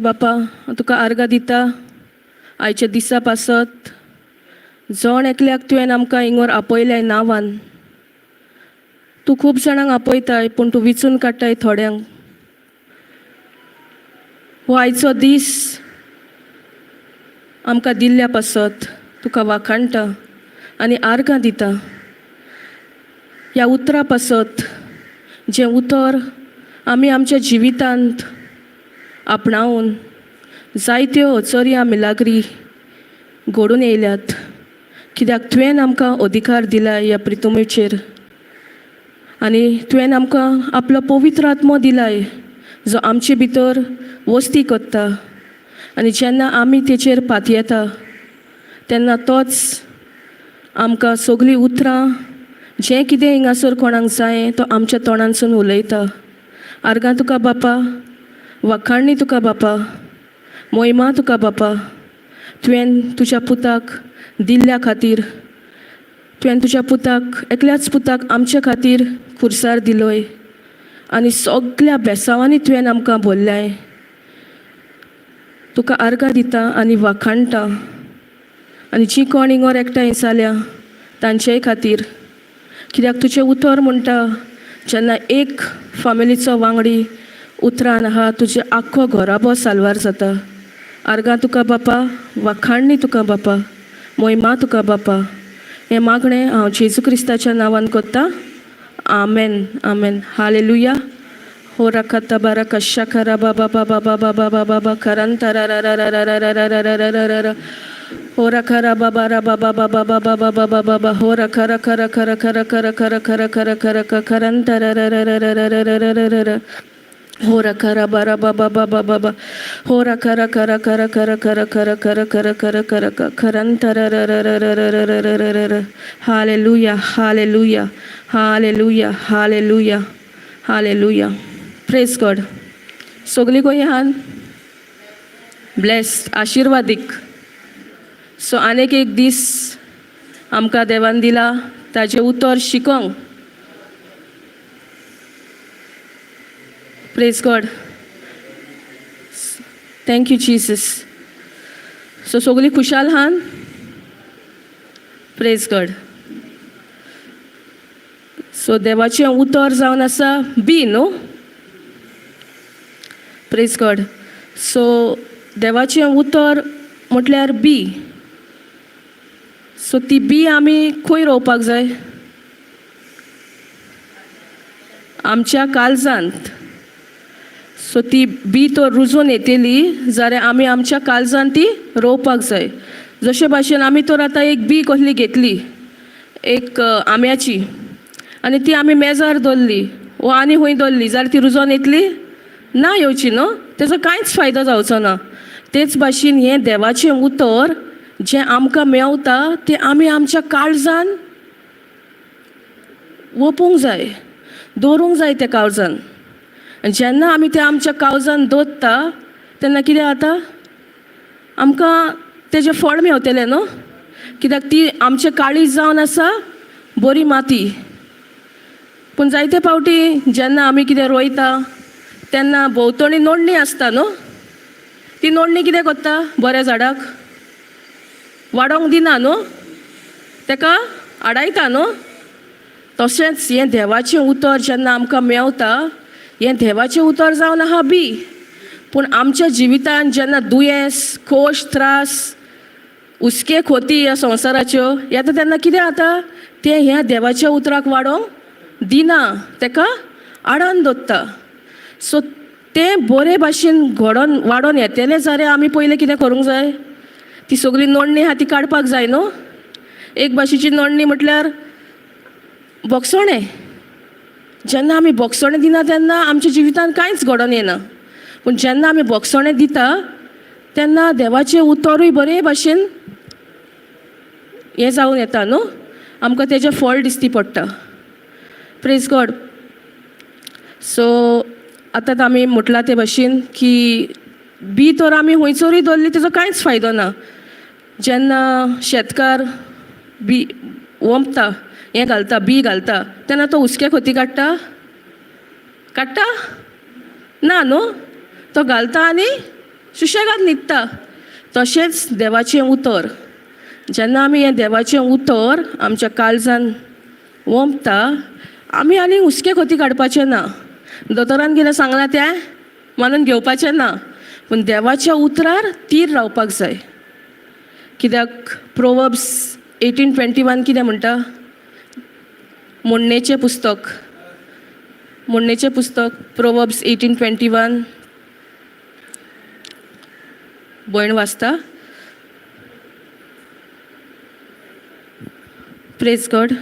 बापा तुका आर्गां दिता आयच्या दिसा पासत जण एकल्याक तुवें आमकां हिंगोर आपयल्याय नांवान. तूं खूब जाणांक आपयताय पूण तूं विचून काडटाय थोड्यांक. हो आयचो दीस आमकां दिल्ल्या पासत तुका वाखाणटा आनी आर्गां दिता. ह्या उतरा पासत जें उतर आमी आमच्या जिवितांत आपणावन जायत्यो चरया मिलाग्री घडून येयल्यात, कित्याक तुवें आमकां अधिकार दिलाय ह्या पृथ्वीचेर आनी तुवें आमकां आपलो पवित्र आत्मो दिलाय जो आमचे भितर वस्ती करता. आनी जेन्ना आमी तेचेर पातयेता तेन्ना तोच आमकां सगळीं उतरां जें कितें हिंगासर कोणाक जाय तो आमच्या तोंडांसून उलयता. आर्गां तुका बापा, वाखाणणी तुका बापा, मोहिमा तुका बापा. तुवें तुज्या पुताक दिल्ल्या खातीर, तुवें तुज्या पुताक एकल्याच पुताक आमचे खातीर खुर्सार दिलोय आनी सगळ्या बेसांवांनी तुवें आमकां भरल्याय. तुका आर्गां दिता आनी वाखाणटा आनी जीं कोण हिंगोर एकठांय जाल्या तांचेय खातीर, कित्याक तुजें उतर म्हणटा जेन्ना एक फामिलीचो वांगडी उतरान आहा तुजे आख्खो घोराबो साल्वार जाता. आर्गां तुका बापा, वाखाणणी तुका बापा, मोहिमा तुका बापा. हें मागणें हांव जेजू क्रिस्ताच्या नांवान करतां. आमेन आमेन. हालेलुया. हो राखाता बारा कशा करा बाबा बाबा बाबा बाबा बाबा करन तरारारारारारारारारारारा हो रखा बाबा रा बाबा बाबा बाबा बाबा बाबा हो रखा रखा रखा रखा रखा रखा रखा रखा रखा रखा करन तरारारारारारारारारा हो रखा रा बारा बाबा बाबा बाबा हो रखा रखा रखा रखा रखा रखा रखा रखा रखा रखा रखा करन तरारारारारारारारारा. Hallelujah hallelujah hallelujah hallelujah hallelujah. Praise God. सगळी गोंय हान ब्लेस्ड, आशिर्वादीक. सो आनीक एक दीस आमकां देवान दिला ताजें उतर शिकोंक. Praise God. Thank you Jesus. So सगळीं खुशाल हान. Praise God. सो देवाचें उतर जावन आसा बी न्हू. Praise God. सो देवाचें उतर म्हटल्यार बी. सो ती बी आमी खंय रोवपाक जाय? आमच्या काळजांत. सो ती बी तो रुजून येतली जाल्यार आमी आमच्या काळजांत ती रोवपाक जाय. जशे भाशेन आमी तर आतां एक बी कसली घेतली एक आंब्याची आनी ती आमी मेजार दवरली वो आनी खंय दवरली जाल्यार ती रुजोन येतली ना, येवची न्हू. तेजो कांयच फायदो जावचो ना. तेच भाशेन हें देवाचें उतर जें आमकां मेवता तें आमी आमच्या काळजान ओपूंक जाय, दवरूंक जाय त्या काळजान. जेन्ना आमी तें आमच्या काळजान दवरता तेन्ना कितें जाता? आमकां तेजें फळ मेवतलें न्हू. कित्याक ती आमचें काळीज जावन आसा बरी माती. पूण जायते फावटी जेन्ना आमी कितें रोयता तेन्ना भोंवतणी नोंडणी आसता न्हू. ती नोंडणी कितें करता? बऱ्या झाडाक वाडोंक दिना न्हू, तेका आडायता न्हू. तशेंच हें देवाचें उतर जेन्ना आमकां मेवता हें देवाचें उतर जावन आहा बी. पूण आमच्या जिवितान जेन्ना दुयेंस, खोश, त्रास, हुस्के खोती ह्या संवसाराच्यो येता तेन्ना कितें जाता? तें ह्या देवाच्या उतराक वाडोंक दिना, तेका आडान दवरता. सो तें बरे भाशेन घडोन वाडोन येतलें जाल्यार आमी पयलें कितें करूंक जाय? ती सगळी नोंडणी आहा ती काडपाक जाय न्हू. एक भाशेची नोंडणी म्हटल्यार बोगसोणें. जेन्ना आमी बोगसोणें दिना तेन्ना आमच्या जिवितान कांयच घडोन येना. पूण जेन्ना आमी बोगसोणें दिता तेन्ना देवाचें उतरूय बरे भाशेन हें जावन येता न्हू. आमकां तेजें फळ दिसती पडटा. Praise God. सो आतां आमी म्हटलां ते भाशेन की बी तर आमी खंयसरूय दवरली तेजो कांयच फायदो ना. जेन्ना शेतकार बी वंपता हें घालता बी घालता तेन्ना तो हुस्के खोती काडटा काडटा ना न्हू. तो घालता आनी सुशेगाद न्हिदता. तशेंच देवाचें उतर, जेन्ना आमी हें देवाचें उतर आमच्या काळजान ओंपता, आमी आनी हुस्के खोती काडपाचें ना. दोतोरान कितें सांगलां तें मानून घेवपाचें ना, पूण देवाच्या उतरार तीर रावपाक जाय. कित्याक प्रोवर्ब्स 18:21 कितें म्हणटा? मोडणेचें पुस्तक प्रोवर्ब्स 18:21 भयण वाचता. Praise God.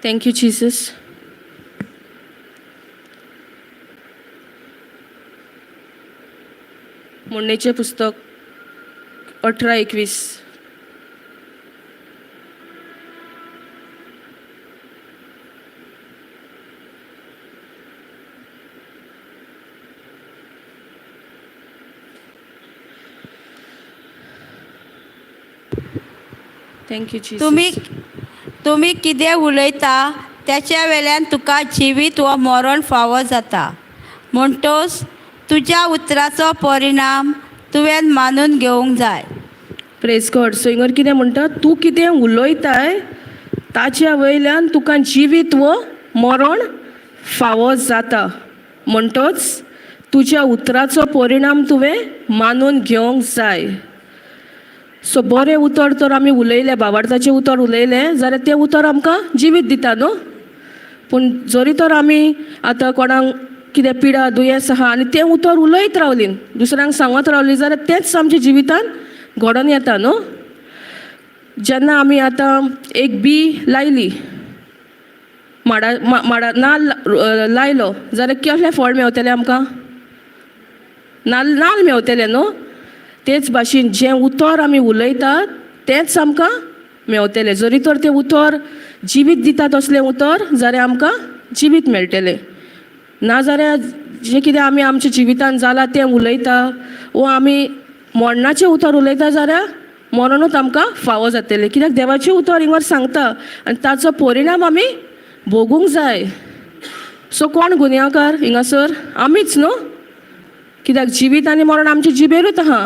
Thank you Jesus. मोडणेचें पुस्तक 18:21. Thank you Jesus. तुम्ही कितें उलयता त्याच्या वेल्यान तुका जिवीत वा मरण फावो जाता. म्हणटोच तुज्या उतराचो परिणाम तुवें मानून घेवंक जाय. Praise God. सो हिंगर कितें म्हणटा? तूं कितें उलयताय ताच्या वयल्यान तुका जिवीत व मरण फावो जाता. म्हणटोच तुज्या उतराचो परिणाम तुवें मानून घेवंक जाय. सो बरें उतर तर आमी उलयलें, भावार्थाचें उतर उलयलें जाल्यार तें उतर आमकां जिवीत दिता न्हू. पूण जरी तर आमी आतां कोणाक कितें पिडा दुयेंस आहा आनी तें उतर उलयत रावलीं, दुसऱ्यांक सांगत रावलीं जाल्यार तेंच आमच्या जिवितान घडोवन येता न्हू. जेन्ना आमी आतां एक बी लायली, माडा नाल्ल लायलो जाल्यार कसलें फळ मेवतलें आमकां? नाल्ल मेवतलें न्हू. तेच भाशेन जें उतर आमी उलयतात तेंच आमकां मेवतलें. जरी तर तें उतर जिवीत दिता तसलें उतर जाल्यार आमकां जिवीत मेळटलें. नाजाल्यार जें कितें आमी आमच्या जिवितान जालां तें उलयता वो आमी मरणाचें उतर उलयता जाल्यार मरणूच आमकां फावो जातलें. कित्याक देवाचें उतर हिंगर सांगता आनी ताचो परिणाम आमी भोगूंक जाय. सो कोण गुन्यांवकार हिंगासर? आमीच न्हू. कित्याक जिवीत आनी मरण आमच्या जिबेरूच आहा,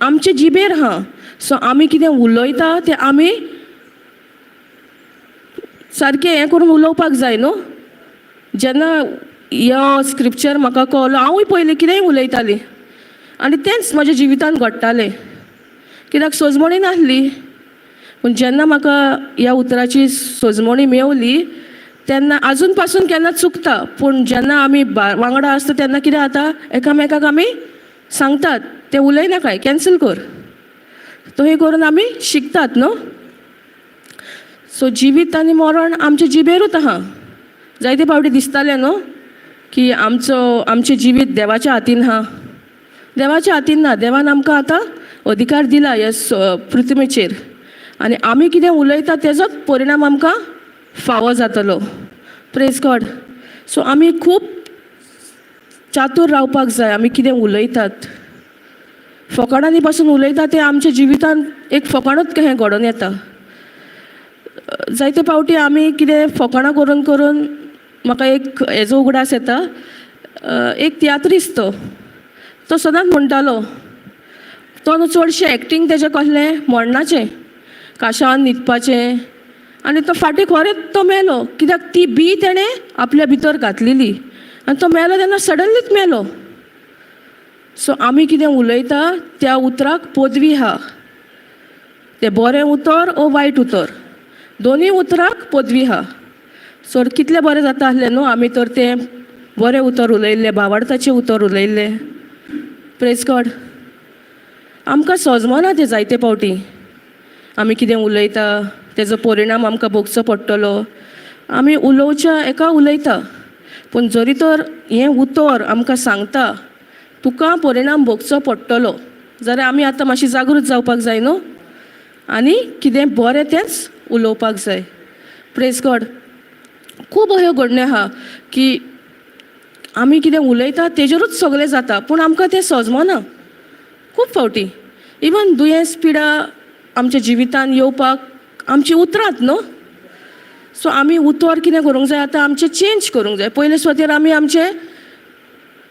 आमचे जिबेर आहा. सो आमी कितें उलयता तें आमी सारकें हें करून उलोवपाक जाय न्हू. जेन्ना ह्यो स्क्रिप्चर म्हाका कळलो, हांवूय पयलीं कितेंय उलयतालीं आनी तेंच म्हज्या जिवितान घडटालें. कित्याक सोजमणी नासली. पूण जेन्ना म्हाका ह्या उतराची सोजमणी मेवली तेन्ना आजून पासून केन्ना चुकता, पूण जेन्ना आमी वांगडा आसता तेन्ना कितें जाता, एकामेकाक आमी सांगतात तें उलयनाकाय, कॅन्सल कर. तो हे करून आमी शिकतात न्हू. सो जिवीत आनी मरण आमच्या जिबेरूच आहा. जायते फावटी दिसतालें न्हू की आमचें जिवीत देवाच्या हातीन आहा. देवाच्या हातीन ना. देवान आमकां आतां अधिकार दिला ह्या पृथ्वीचेर आनी आमी कितें उलयता तेजोच परिणाम आमकां फावो जातलो. Praise God. सो आमी खूब चातूर रावपाक जाय. आमी कितें उलयतात, फकाणांनी पासून उलयता तें आमच्या जिवितान एक फकाणूच हें घडोवन येता. जायते फावटी आमी कितें फकाणां करून करून म्हाका एक हेजो उगडास येता. एक तियात्रिस्त तो सदांच म्हणटालो, तो चडशें एक्टींग तेजें कसलें मरणाचें, काशावान न्हिदपाचें, आनी तो फाटीं खरेंच तो मेलो. कित्याक ती बी तेणें आपल्या भितर घातलेली आनी तो मेलो तेन्ना सडनलीच मेलो. सो आमी कितें उलयता त्या उतराक पदवी आहा. तें बरें उतर ओ वायट उतर, दोनूय उतराक पदवी आहा. सो कितलें बरें जाता आसलें न्हू आमी तर तें बरें उतर उलयल्लें, भावार्थाचें उतर उलयल्लें. Praise God. आमकां सजमना तें जायते फावटी. आमी कितें उलयता तेजो परिणाम आमकां भोगचो पडटलो. आमी उलोवच्या एका उलयता, पूण जरी तर हें उतर आमकां सांगता तुका परिणाम भोगचो पडटलो जाल्यार आमी आतां मातशी जागृत जावपाक जाय न्हू आनी कितें बरें तेंच उलोवपाक जाय. Praise God. खूब अह्यो घडण्यो आहा की आमी कितें उलयता तेजेरूच सगळें जाता, पूण आमकां तें सजमना. खूब फावटी इवन दुयेंस पिडा आमच्या जिवितान येवपाक आमची उतरात न्हू. सो आमी उतर कितें करूंक जाय आतां आमचें चेंज करूंक जाय. पयले सुवातेर आमी आमचें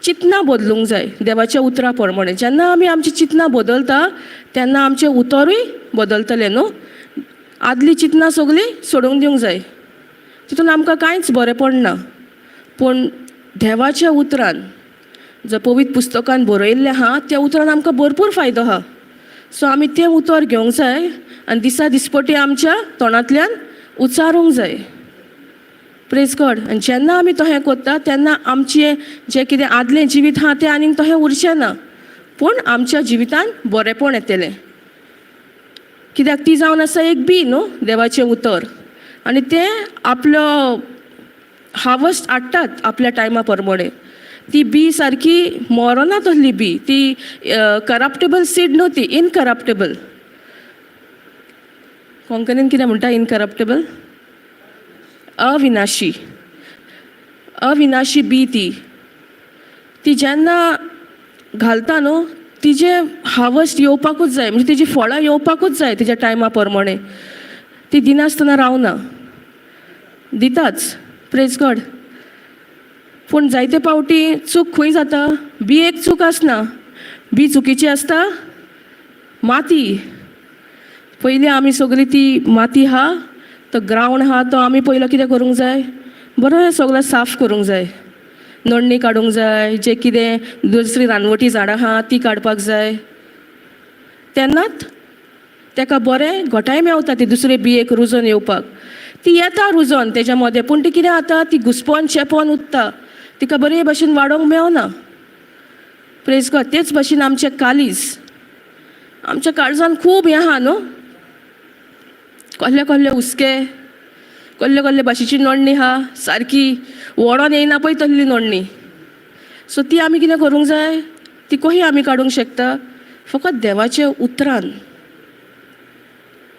चिंतनां बदलूंक जाय देवाच्या उतरा प्रमाणे. जेन्ना आमी आमचीं चिंतनां बदलता तेन्ना आमचें उतरूय बदलतलें न्हू. आदलीं चिंतनां सगळीं सोडूंक दिवंक जाय. तितून आमकां कांयच बरें पडना. पूण देवाच्या उतरान जो पवित्र पुस्तकान बरयल्लें आहा त्या उतरान आमकां भरपूर फायदो आहा. सो आमी तें उतर घेवंक जाय आनी दिसा दिसपटी आमच्या तोंडांतल्यान उच्चारूंक जाय. Praise God. आनी जेन्ना आमी तशें करता तेन्ना आमचें जें कितें आदलें जिवीत आहा तें आनीक तशें उरचें ना, पूण आमच्या जिवितान बरेंपण येतलें. कित्याक ती जावन आसा एक बी न्हू देवाचें उतर, आनी तें आपलो हार्वेस्ट हाडटात आपल्या टायमा प्रमाणे. ती बी सारकी मरोना तसली बी, ती करप्टेबल सीड न्हू, ती इनकरप्टेबल. कोंकणीन कितें म्हणटा इनकरप्टेबल? अविनाशी. अविनाशी बी ती जेन्ना घालता न्हू तिजें हार्वेस्ट येवपाकूच जाय, म्हणजे तिजी फळां येवपाकूच जाय तिच्या टायमा प्रमाणे. ती दिनासतना रावना, दिताच. Praise God. पूण जायते पावटी चूक खंय जाता? बियेक चूक आसना, बी चुकीची आसता माती. पयलीं आमी सगळी ती माती आहा तो ग्रावंड आहा तो आमी पयलो कितें करूंक जाय? बरें सगळें साफ करूंक जाय. नडणी काडूंक जाय, जे कितें दुसरी रानवटी झाडां आहा ती काडपाक जाय. तेन्नाच तेका बरें घोटाय मेवता ती दुसरे बियेक रुजोन येवपाक. ती येता रुजोन तेच्या मदें, पूण ती कितें जाता? ती घुसपोन चेपोन उरता, तिका बरे भशेन वाडोवंक मेवना. Praise God. तेच भशेन आमचें कालीज, आमच्या काळजान खूब हें आहा न्हू, कसले कसले हुस्के, कसले कसले भाशेची नडणी आहा, सारकी वोडोन येयना पळय तसली नडणी. सो ती आमी कितें करूंक जाय? ती कशी आमी काडूंक शकता? फकत देवाच्या उतरान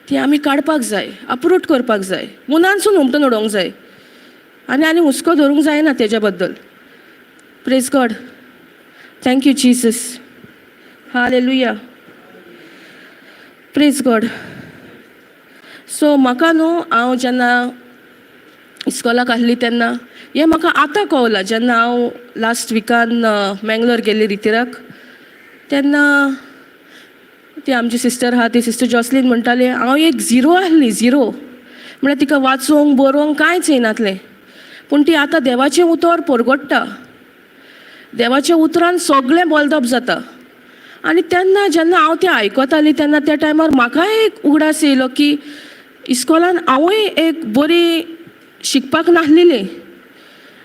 ती आमी काडपाक जाय, अपरूट करपाक जाय, मुनानसून हुमटून उडोवंक जाय, आनी हुस्को धरूंक जायना तेज्या बद्दल. Praise God. Thank you Jesus. Hallelujah. Praise God. So म्हाका न्हू हांव जेन्ना इस्कॉलाक आहली तेन्ना हें म्हाका आतां कळलां. जेन्ना हांव लास्ट विकान मँगलोर गेल्ली रितीराक तेन्ना ती आमची सिस्टर आहा ती सिस्टर जॉसलीन म्हणटाली हांव एक झिरो आहली, झिरो म्हळ्यार तिका वाचूंक बरोवंक कांयच येनातलें. पूण ती आतां देवाचें उतर परगडटा, देवाच्या उतरान सगळें बोल्दप जाता. आनी तेन्ना जेन्ना हांव तें आयकताली तेन्ना त्या टायमार म्हाकाय एक उगडास येयलो की इस्कॉलान हांवूय एक बरी शिकपाक नाहलेली,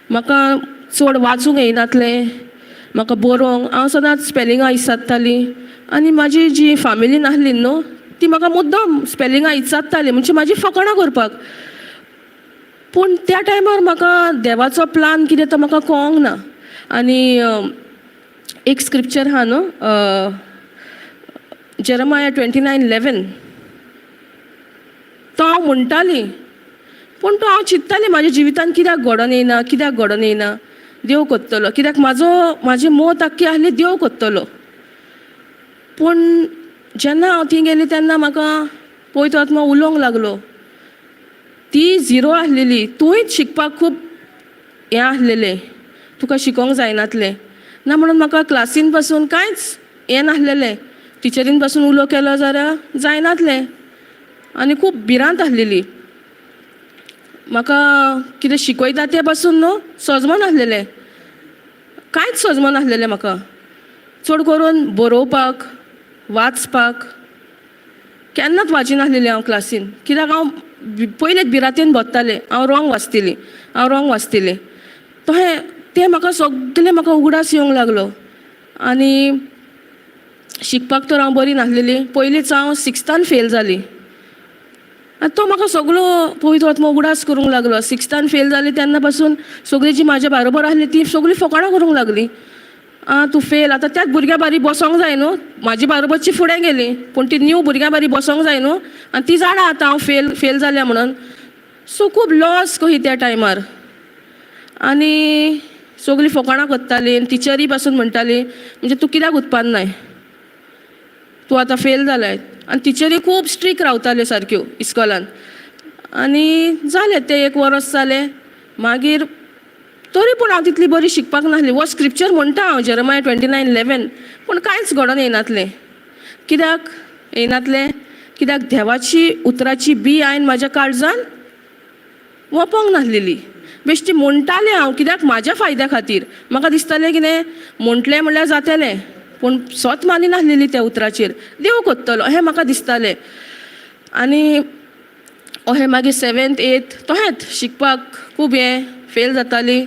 म्हाका चड वाचूंक येयनातलें, म्हाका बरोवंक हांव सदांच स्पेलिंगां इसादताली. आनी म्हाजी जी फॅमिलीन आहली न्हू ती म्हाका मुद्दम स्पेलिंगां इचारताली, म्हणजे म्हाजी फकाणां करपाक. पूण त्या टायमार म्हाका देवाचो प्लान कितें तो म्हाका कळोंक ना. आनी एक स्क्रिप्चर आहा न्हू जेरमाया 29:11 तो हांव म्हणटाली, पूण तो हांव चिंत्तालें म्हाज्या जिवितान कित्याक घडोन येयना, कित्याक घडोन येयना. देव कोत्तलो, कित्याक म्हाजी मोत आख्खी आहली देव कोत्तलो. पूण जेन्ना हांव थंय गेली तेन्ना म्हाका पळयत आत्मा उलोवंक लागलो. ती झिरो आहलेली, तूंय शिकपाक खूब हें आहलेलें, तुका शिकोवंक जायनातलें ना म्हणून म्हाका क्लासीन पासून कांयच हें नाहलेलें. टिचरीन पासून उलो केलो जाल्यार जायनातलें आनी खूब भिरांत आहलेली. म्हाका कितें शिकयता ते पासून न्हू सजमन आहलेलें, कांयच सजमन आहलेलें म्हाका. चड करून बरोवपाक वाचपाक केन्नाच वाचिनाहलेलें हांव क्लासीन, कित्याक हांव पयलेच भिरांतेन भोगतालें, हांव रॉंग वाचतलें. तशें तें म्हाका सगळें म्हाका उगडास येवंक लागलो. आनी शिकपाक तर हांव बरी नाहलेली, पयलींच हांव 6थान फेल जाली. आनी तो म्हाका सगळो पवित्र आत्मा उगडास करूंक लागलो. 6थान फेल जाली तेन्ना पासून सगळीं जी म्हाज्या बारोबर आहली ती सगळीं फकाणां करूंक लागली. तूं फेल, आतां त्याच भुरग्या बारी बसोंक जाय न्हू. म्हाजी बारोबरची फुडें गेली पूण ती न्यू भुरग्या बारी बसोंक जाय न्हू, आनी ती जाणा आतां हांव फेल जाल्या म्हणून. सो खूब लॉस कशी त्या टायमार. आनी सगळीं फकाणां करतालीं, टिचरी पासून म्हणटाली म्हणजे तूं कित्याक उत्पान नाय, तूं आतां फेल जालें. आनी टिचरी खूब स्ट्रीक रावताल्यो सारक्यो इस्कॉलान. आनी जालें तें 1 वर्स जालें. मागीर तरी पूण हांव तितली बरी शिकपाक नासली. हो स्क्रिप्चर म्हणटा हांव जेरमाया 29:11 पूण कांयच घडोवन येयनातलें. कित्याक येयनातलें? कित्याक देवाची उतराची बी हांवें म्हाज्या काळजान वोपोंक नासलेली. बेश्टी म्हणटालें हांव कित्याक म्हाज्या फायद्या खातीर. म्हाका दिसतालें कितें म्हणटलें म्हणल्यार जातलें, पूण सोत मानी नासलेली त्या उतराचेर. देव कोत्तलो अहें म्हाका दिसतालें. आनी अहें मागीर 7th 8th तोहेंच शिकपाक खूब फेल जाताली.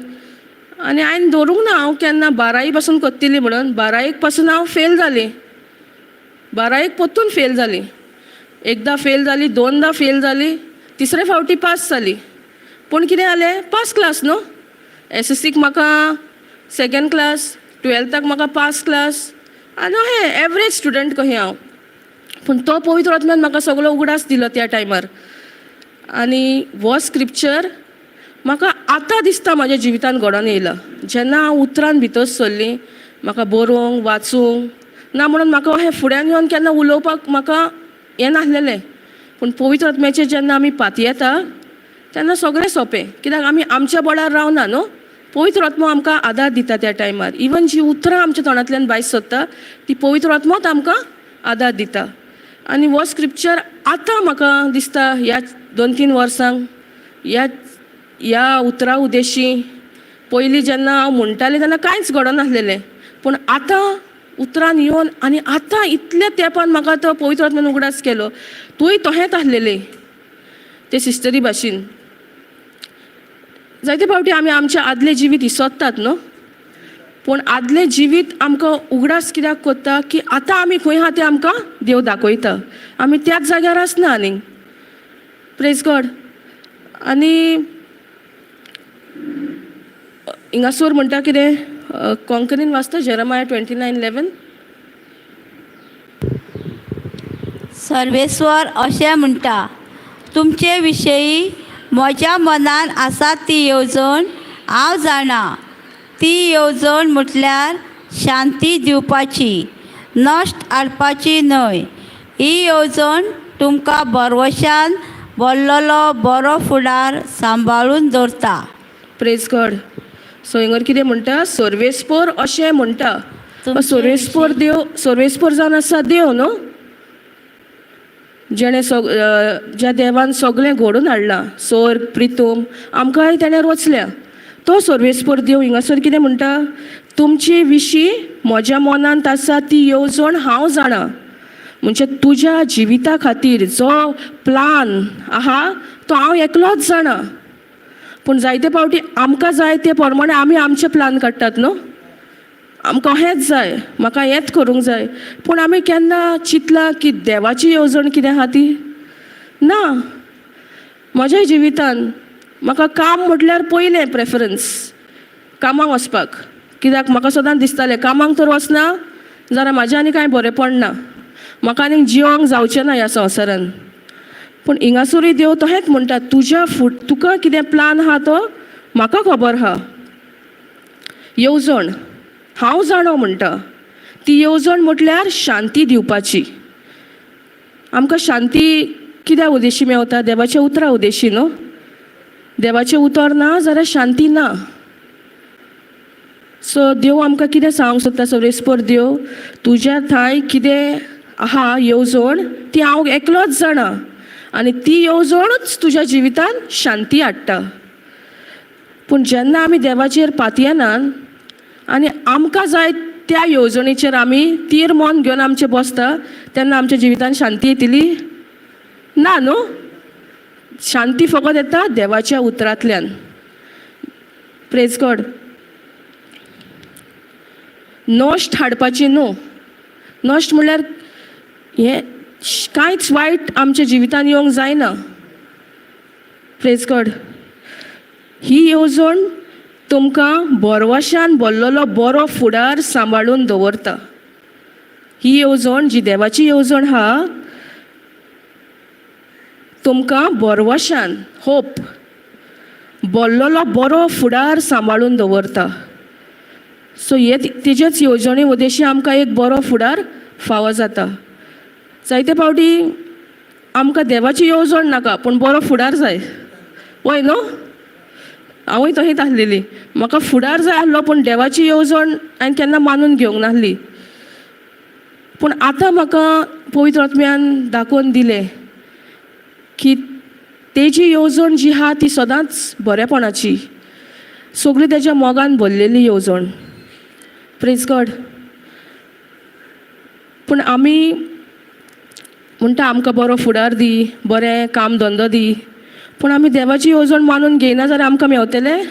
आनी हांवें धरूंक ना हांव केन्ना 12वी पासून कोत्तिली म्हणून. 12वी पासून हांव फेल जाली. 12वी परतून फेल जाली. एकदां फेल जाली, 2दा फेल जाली, तिसरे फावटी पास जाली. पूण कितें जालें? फर्स्ट क्लास न्हू. SSCक म्हाका 2nd क्लास, 12थाक म्हाका फर्स्ट क्लास. आनी अहें एवरेज स्टुडंट कहें हांव. पूण तो पवित्र आत्म्यान म्हाका सगळो उगडास दिलो त्या टायमार. आनी हो स्क्रिप्चर म्हाका आतां दिसता म्हाज्या जिवितान घडोवन येयला. जेन्ना हांव उतरान भितर सरलीं, म्हाका बरोवंक वाचूंक ना म्हणून म्हाका अहें फुड्यान येवन केन्ना उलोवपाक म्हाका हें नासलेलें. पूण पवित्र आत्म्याचेर जेन्ना आमी पाती येता तेन्ना सगळें सोंपें. कित्याक आमी आमच्या बळार रावना न्हू. पवित्र आत्मो आमकां आदार दिता त्या टायमार. इवन जी उतरां आमच्या तोंडांतल्यान भायर सरता ती पवित्र आत्मोच आमकां आदार दिता. आनी हो स्क्रिप्चर आतां म्हाका दिसता ह्या 2-3 वर्सांक ह्या उतरा उद्देशी पयलीं जेन्ना हांव म्हणटालें तेन्ना कांयच घडोन नासलेलें. पूण आतां उतरान येवन आनी आतां इतल्या तेंपान म्हाका तो पवित्र आत्म्यान उगडास केलो. तूंय तोहेंच आसलेलें ते सिस्टरी भाशेन. जायते फावटी आमी आमचें आदलें जिवीत विसरतात न्हू. पूण आदलें जिवीत आमकां उगडास कित्याक कोत्ता की आतां आमी खंय आहा तें आमकां देव दाखयता. आमी त्याच जाग्यार आसना आनीक. Praise God. आनी हिंगासोर म्हणटा कितें कोंकणीन वाचता जेरमाया 29:11. सर्वेस्वर अशें म्हणटा, तुमचे विशयी म्हज्या मनान आसा ती येवजण हांव जाणा. ती येवजण म्हटल्यार शांती दिवपाची, नश्ट हाडपाची न्हय. ही येवजण तुमकां बरवशान भरलेलो बरो फुडार सांबाळून दवरता. Praise God. सो हिंगर कितें म्हणटा? सर्वेस्पोर अशें म्हणटा. सर्वेस्पोर देव, सर्वेस्पोर जावन आसा देव न्हू. जेणे ज्या देवान सगळें घडोवन हाडलां, स्वर्ग प्रितूम आमकांय तेणें रचल्या. तो सर्वेस्पोर देव हिंगासर कितें म्हणटा? तुमचे विशीं म्हज्या मनांत आसा ती येवजण हांव जाणा. म्हणजे तुज्या जिविता खातीर जो प्लान आहा तो हांव एकलोच जाणा. पूण जायते फावटी आमकां जाय ते प्रमाणे आमी आमचे प्लान काडटात न्हू. आमकां हेंच जाय, म्हाका हेंच करूंक जाय. पूण आमी केन्ना चिंतलां की देवाची येवजण कितें आहा ती? ना. म्हज्या जिवितान म्हाका काम म्हटल्यार पयलें प्रेफरन्स कामाक वचपाक. कित्याक म्हाका सदांच दिसतालें कामाक तर वचना जाल्यार म्हाजें आनी कांय बरें पडना. म्हाका आनीक जियोंक जावचें ना ह्या संवसारान. पूण हिंगासरूय देव तोहेंच म्हणटा, तुज्या तुका कितें प्लान आहा तो म्हाका खबर आहा. येवजण हांव जाणो म्हणटा. ती येवजण म्हटल्यार शांती दिवपाची. आमकां शांती कित्या उद्देशी मेवता? देवाच्या उतरा उद्देशी न्हू. देवाचें उतर ना जाल्यार शांती ना. सो देव आमकां कितें सांगूंक सोदता? सर्वेस्पोर देव, तुज्या थंय कितें आहा येवजण ती हांव एकलोच जाणा. आनी ती येवजणूच तुज्या जिवितान शांती हाडटा. पूण जेन्ना आमी देवाचेर पातयेनात आनी आमकां जाय त्या येवजणेचेर आमी तीर मन घेवन आमचें बसता तेन्ना आमच्या जिवितान शांती येतली ना न्हू. शांती फकत येता देवाच्या उतरांतल्यान. Praise God. नश्ट हाडपाची न्हू. नश्ट म्हणल्यार हें कांयच वायट आमच्या जिवितान येवंक जायना. Praise God. ही येवजण तुमकां बरवशान भरलेलो बरो फुडार सांबाळून दवरता. ही येवजण जी देवाची येवजण आहा तुमकां बरवशान होप भरलेलो बरो फुडार सांबाळून दवरता. सो हे तेजेच येवजणे उद्देशी आमकां एक बरो फुडार फावो जाता. जायते फावटी आमकां देवाची येवजण नाका पूण बरो फुडार जाय वय न्हू. हांवूय तशीच आसलेली. म्हाका फुडार जाय आसलो पूण देवाची येवजण हांवें केन्ना मानून घेवंक नासली. पूण आतां म्हाका पवित्र आत्म्यान दाखोवन दिलें की तेजी येवजण जी आहा ती सदांच बरेपणाची, सगळी तेज्या मोगान भरलेली येवजण. Praise God. पूण आमी म्हणटा आमकां बरो फुडार दी, बरें काम धंदो दी, पूण आमी देवाची येवजण मानून घेयना जाल्यार आमकां मेवतलें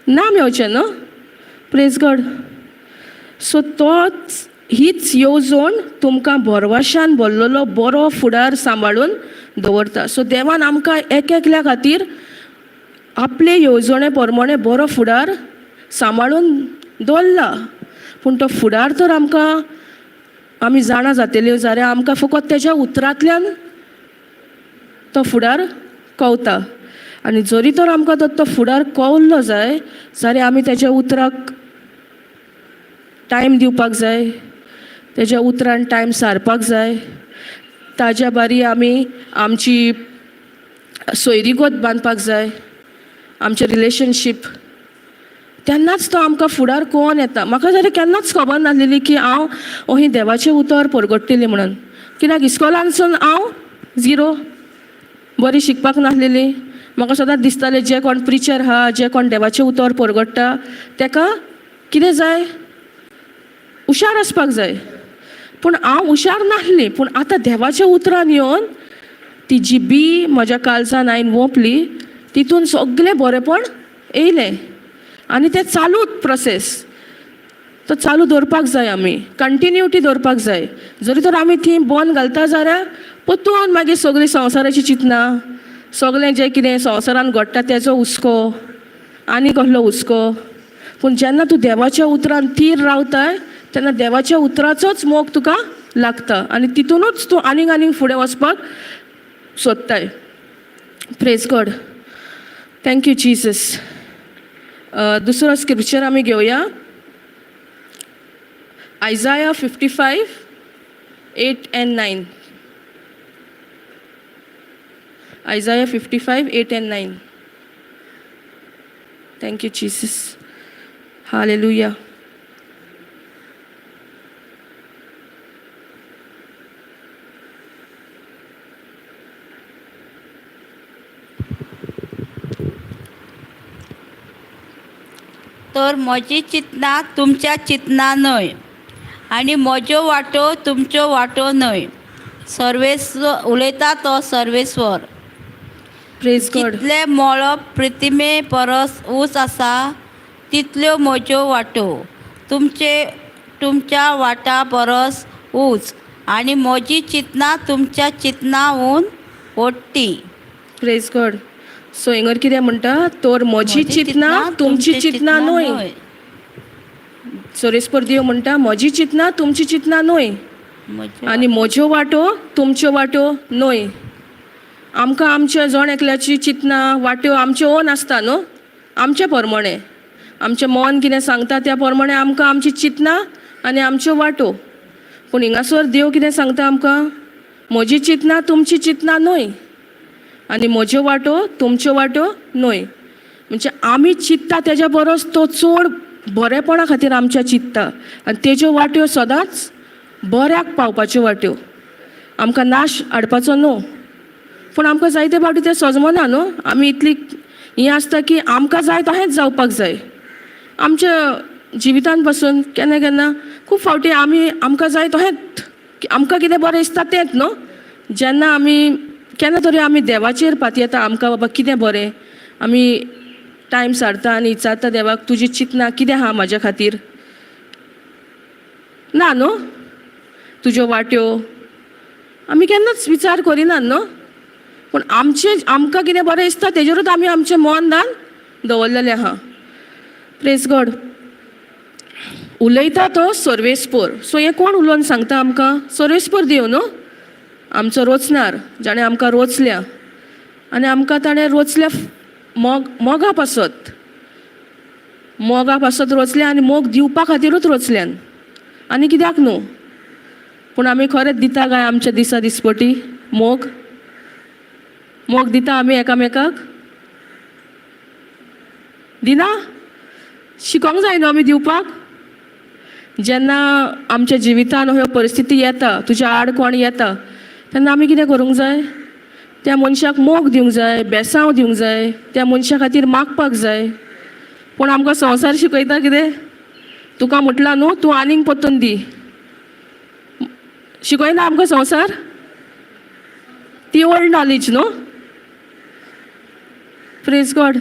ना, मेवचें न्हू. Praise God. सो तोच हीच येवजण तुमकां भरवशान भरलेलो बरो फुडार सांबाळून दवरता. सो देवान आमकां एक एकल्या खातीर आपले येवजणे प्रमाणे बरो फुडार सांबाळून दवरला. पूण तो फुडार तर आमकां आमी जाणा जातल्यो जाल्यार आमकां फकत तेज्या उतरांतल्यान तो फुडार कळटा. आनी जरी तर आमकां तो फुडार कळलो जाय जाल्यार आमी तेज्या उतराक टायम दिवपाक जाय, तेज्या उतरान टायम सारपाक जाय. ताज्या बारी आमी आमची सोयरीगत बांदपाक जाय, आमचें रिलेशनशीप. तेन्नाच तो आमकां फुडार कळोन येता. म्हाका जाल्यार केन्नाच खबर नासलेली की हांव अहीं देवाचें उतर परगट्टलें म्हणून. कित्याक इस्कॉलानसून हांव झिरो, बरी शिकपाक नासलेली. म्हाका सदांच दिसतालें जे कोण प्रिचर आहा, जे कोण देवाचें उतर परगट्टा तेका कितें जाय, हुशार आसपाक जाय. पूण हांव हुशार नासली. पूण आतां देवाच्या उतरान येवन ती जी बी म्हज्या काळजान हांवें ओंपली तितून सगळें बरेंपण येयलें. आनी तें चालूच प्रोसेस तो चालू दवरपाक जाय. आमी कंटिन्युटी दवरपाक जाय. जरी तर आमी थंय बंद घालता जाल्यार परतून मागीर सगळीं संवसाराची चिंतनां, सगळें जें कितें संवसारान घडटा तेजो हुस्को आनी कसलो हुस्को. पूण जेन्ना तूं देवाच्या उतरान थीर रावताय तेन्ना देवाच्या उतराचोच मोग तुका लागता आनी तितूनच तूं आनीक आनीक फुडें वचपाक सोदताय. Praise God. Thank you Jesus. दुसरो स्क्रिप्चर आमी घेवया. Isaiah 55:8-9. Isaiah 55:8-9. Thank you Jesus. Hallelujah. तर म्हजी चिंतना तुमच्या चिंतना न्हय आनी म्हज्यो वाटो तुमच्यो वाटो न्हय. सर्वेस्वर उलयता तो सर्वेस्वर. Praise God. जितले मळब प्रितिमे परस उंच आसा तितल्यो म्हज्यो वाटो तुमच्या वाटा परस उंच आनी म्हजी चिंतना तुमच्या चिंतनाहून व्हडटी. Praise God. सो हिंगर कितें म्हणटा, तर म्हजी चिंतना तुमची चिंतना न्हय. सोरेस्पर देव म्हणटा म्हजी चिंतना तुमची चिंतना न्हय आनी म्हज्यो वाटो तुमच्यो वाटो न्हय. आमकां आमच्या जण एकल्याची चिंतना वाट्यो आमच्यो ओन आसता न्हू, आमचे प्रमाणे आमचें मन कितें सांगता त्या प्रमाणे आमकां आमची चिंतना आनी आमच्यो वाटो. पूण हिंगासर देव कितें सांगता आमकां, म्हजी चिंतना तुमची चिंतना न्हय आनी म्हज्यो वाटो तुमच्यो वाटो न्हय. म्हणजे आमी चिंतता तेज्या परस तो चड बरेपणा खातीर आमच्या चिंतता आनी तेज्यो वाट्यो सदांच बऱ्याक पावपाच्यो वाट्यो. आमकां नाश हाडपाचो न्हू. पूण आमकां जायते फावटी तें सजमना न्हू. आमी इतली हें आसता की आमकां जाय तशेंच जावपाक जाय. आमच्या जिवितान पासून केन्ना केन्ना खूब फावटी आमकां जाय तशेंच आमकां कितें बरें दिसता तेंच न्हू. जेन्ना आमी केन्ना तरी आमी देवाचेर पातयेता आमकां बाबा कितें बरें, आमी टायम सारता आनी विचारता देवाक तुजी चिंतना कितें आहा म्हाज्या खातीर. ना न्हू तुज्यो वाट्यो आमी केन्नाच विचार करिनात न्हू. पूण आमकां कितें बरें दिसता तेजेरूच आमी आमचें मन दान दवरलेलें आहा. Praise God. उलयता तो सर्वेस्पर. सो हें कोण उलोवन सांगता आमकां, सर्वेस्पर देव न्हू. आमचो रोचणार जाणें आमकां रोचल्या आनी आमकां ताणें रोचल्या मोगा पासत रोचल्या आनी मोग दिवपा खातीरूच रोचल्यान आनी कित्याक न्हू. पूण आमी खरेंच दिता काय आमच्या दिसा दिसपटी मोग मोग दिता आमी एकामेकाक दिना शिकोंक जाय न्हू आमी दिवपाक जेन्ना आमच्या जिवितान ह्यो परिस्थिती येता तुज्या आड कोण येता तेन्ना आमी कितें करूंक जाय त्या मनशाक मोग दिवंक जाय बेसांव दिवंक जाय त्या मनशा खातीर मागपाक जाय पूण आमकां संवसार शिकयता कितें तुका म्हटलां न्हू तूं आनीक परतून दी शिकयना आमकां संवसार ती ओल्ड नॉलेज न्हू प्रेज गॉड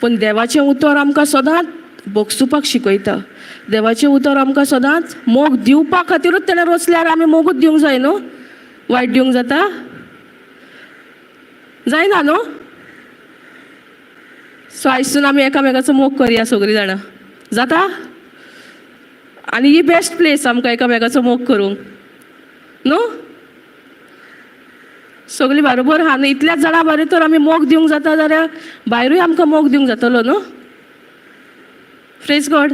पूण देवाचें उतर आमकां सदांच बोगसुपाक शिकयता देवाचें उतर आमकां सदांच मोग दिवपा खातीरूच तेणें रचल्यार आमी मोगूच दिवंक जाय न्हू वायट दिवंक जाता जायना न्हू सो आयसून आमी एकामेकाचो मोग करया सगळीं जाणां जाता आनी ही बेस्ट प्लेस आमकां एकामेकाचो मोग करूंक न्हू सगळीं बरोबर आहा न्हू इतल्याच जाणां बरें तर आमी मोग दिवंक जाता जाल्यार भायरूय आमकां मोग दिवंक जातलो न्हू प्रेज गॉड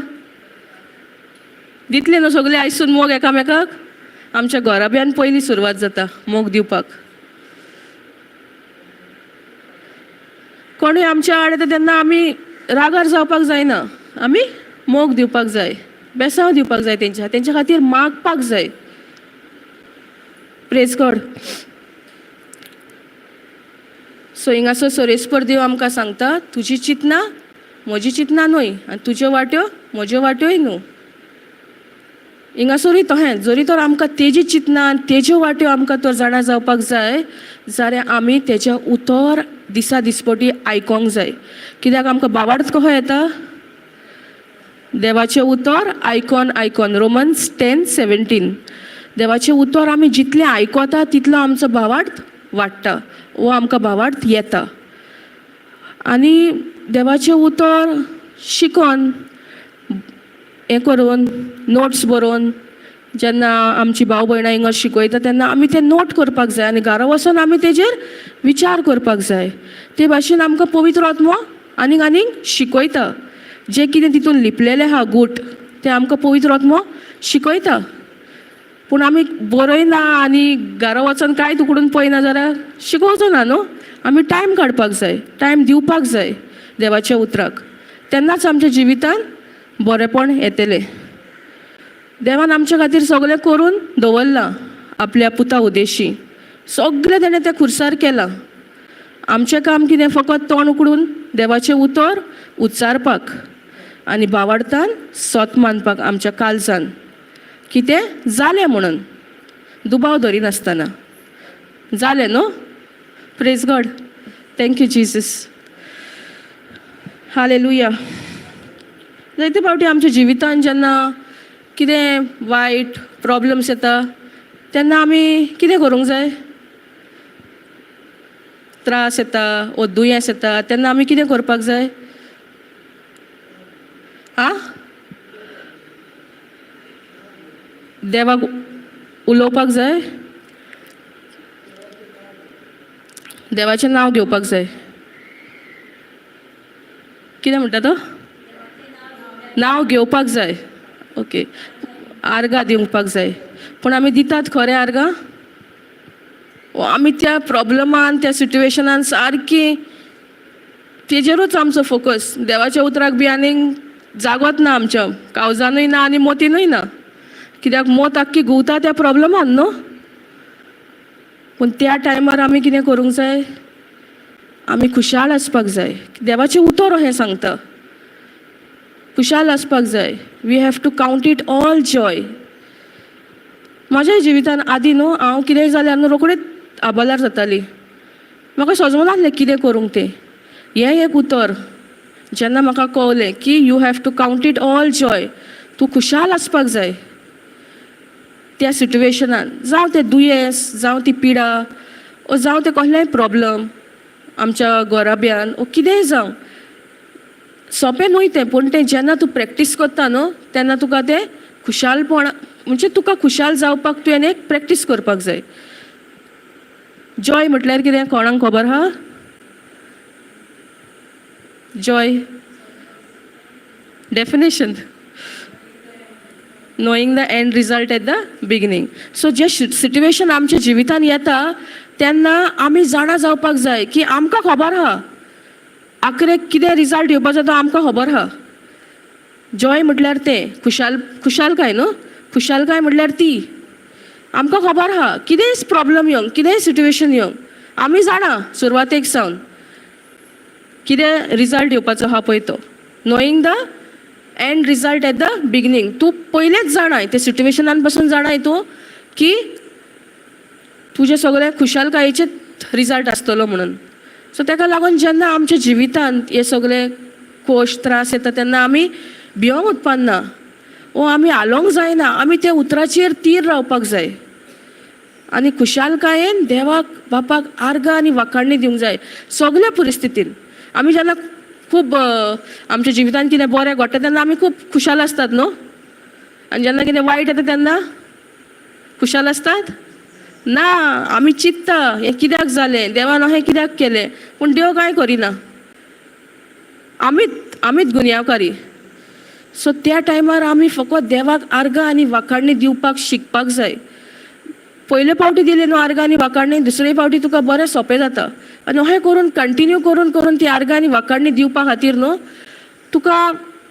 दितले न्हू सगळे आयसून मोग एकामेकाक आमच्या घराब्यान पयली सुरवात जाता मोग दिवपाक कोणूय आमच्या आड येता तेन्ना आमी रागार जावपाक जायना आमी मोग दिवपाक जाय बेसांव दिवपाक जाय तेंच्या खातीर मागपाक जाय प्रेज गॉड सो हिंगासो सोरेस्पर देव आमकां सांगता तुजी चिंतना म्हजी चिंतना न्हय आनी तुज्यो वाट्यो म्हज्यो वाट्योय न्हू हिंगासरूय तहें जरी तर आमकां तेजी चिंतना आनी तेज्यो वाट्यो आमकां तर जाणा जावपाक जाय जाल्यार आमी तेजें उतर दिसा दिसपटी आयकोंक जाय कित्याक आमकां बावार्थ कहो येता देवाचें उतर आयकोन आयकोन रोमन्स 10:17 देवाचें उतर आमी जितलें आयकोता तितलो आमचो भावार्थ वाडटा वो आमकां भावार्थ येता आनी देवाचें उतर शिकोन हें करून नोट्स बरोवन जेन्ना आमची भाव भयणां हिंगा शिकयता तेन्ना आमी तें नोट करपाक जाय आनी घरा वचून आमी तेजेर विचार करपाक जाय ते भाशेन आमकां पवित्र आत्मो आनीक आनीक शिकयता जें कितें तितून लिपलेलें आहा गूट तें आमकां पवित्र आत्मो शिकयता पूण आमी बरयना आनी घरा वचून कांयच उकडून पळयना जाल्यार शिकोवचो ना न्हू आमी टायम काडपाक जाय टायम दिवपाक जाय देवाच्या उतराक तेन्नाच आमच्या जिवितान बरेपण येतलें देवान आमच्या खातीर सगळें करून दवरलां आपल्या पुता उद्देशी सगळें तेणें त्या खुर्सार केलां आमचें काम कितें फकत तोंड उकडून देवाचें उतर उच्चारपाक आनी भावार्थान सोत मानपाक आमच्या काळजान कितें जालें म्हणून दुबाव धरिनासतना जालें न्हू praise God thank you Jesus hallelujah जायते फावटी आमच्या जिवितान जेन्ना कितें वायट प्रॉब्लम्स येता तेन्ना आमी कितें करूंक जाय त्रास येता वो दुयेंस येता तेन्ना आमी कितें करपाक जाय आं देवाक उलोवपाक जाय देवाचें नांव घेवपाक जाय कितें म्हणटा तो नांव घेवपाक जाय ओके आर्गां दिवपाक जाय पूण आमी दितात खरें आर्गां आमी त्या प्रॉब्लमान त्या सिट्युएशनान सारकी तेजेरूच आमचो फोकस देवाच्या उतराक बी आनीक जागोच ना आमच्या काळजानूय ना आनी मोतीनूय ना कित्याक मोत आख्खी घुंवता त्या प्रॉब्लमान न्हू पूण त्या टायमार आमी कितें करूंक जाय आमी खुशाल आसपाक जाय देवाचें उतर हें सांगता खुशाल आसपाक जाय we have to count it all joy म्हाज्या जिवितान आदीं न्हू हांव कितेंय जाल्यार न्हू रोखडेच आबालार जाताली म्हाका समजनासलें कितें करूंक तें हें एक उतर जेन्ना म्हाका कळलें की you have to count it all joy तूं खुशाल आसपाक जाय त्या सिट्युएशनान जावं तें दुयेंस जावं ती पिडा ओ जावं तें कसलेंय प्रॉब्लम आमच्या घराब्यान ओ कितेंय जावं सोंपें न्हय तें पूण तें जेन्ना तूं प्रॅक्टीस करता न्हू तेन्ना तुका तें खुशालपण म्हणजे तुका खुशाल जावपाक तुवें एक प्रॅक्टीस करपाक जाय जॉय म्हटल्यार कितें कोणाक खबर आहा Joy definition knowing the end result at the beginning. So जे सिट्युएशन आमच्या जिवितान येता तेन्ना आमी जाणा जावपाक जाय की आमकां खबर आहा आखरेक कितें रिजल्ट येवपाचो तो आमकां खबर आहा. जॉय म्हटल्यार तें खुशालकाय न्हू, खुशालकाय म्हटल्यार ती आमकां खबर आहा कितेंय प्रॉब्लम येवंक कितेंय सिट्युएशन येवंक आमी जाणा सुरवातेक सावन कितें रिजल्ट येवपाचो आहा पळय तो. Knowing the end result at the beginning. तूं पयलेंच जाणाय ते सिट्युएशनान पासून जाणाय तूं की तुजें सगळें खुशालकायेचे रिजल्ट आसतलो म्हणून. सो ताका लागून जेन्ना आमच्या जिवितांत हे सगळे खोश त्रास येता तेन्ना आमी भिवंक उत्पन्ना वो आमी हालोंक जायना. आमी त्या उतराचेर तीर रावपाक जाय आनी खुशालकायेन देवाक बापाक आर्गां आनी वाखाणणी दिवंक जाय सगळ्या परिस्थितीन. आमी जेन्ना खूब आमच्या जिवितान कितें बरें घडटा तेन्ना आमी खूब खुशाल आसतात न्हू, आनी जेन्ना कितें वायट येता तेन्ना खुशाल आसतात ना. आमी चिंतता हें कित्याक जालें, देवान अहें कित्याक केलें, पूण देव कांय करिना, आमीच गुन्यांवकारी. सो त्या टायमार आमी फकत देवाक आर्गां आनी वाखाणणी दिवपाक शिकपाक जाय. पयले फावटी दिली न्हू आर्गां आनी वाखाणणी, दुसरे फावटी तुका बरें सोंपें जाता. आनी अहें करून कंटिन्यू करून ती आर्गां आनी वाखाणणी दिवपा खातीर न्हू तुका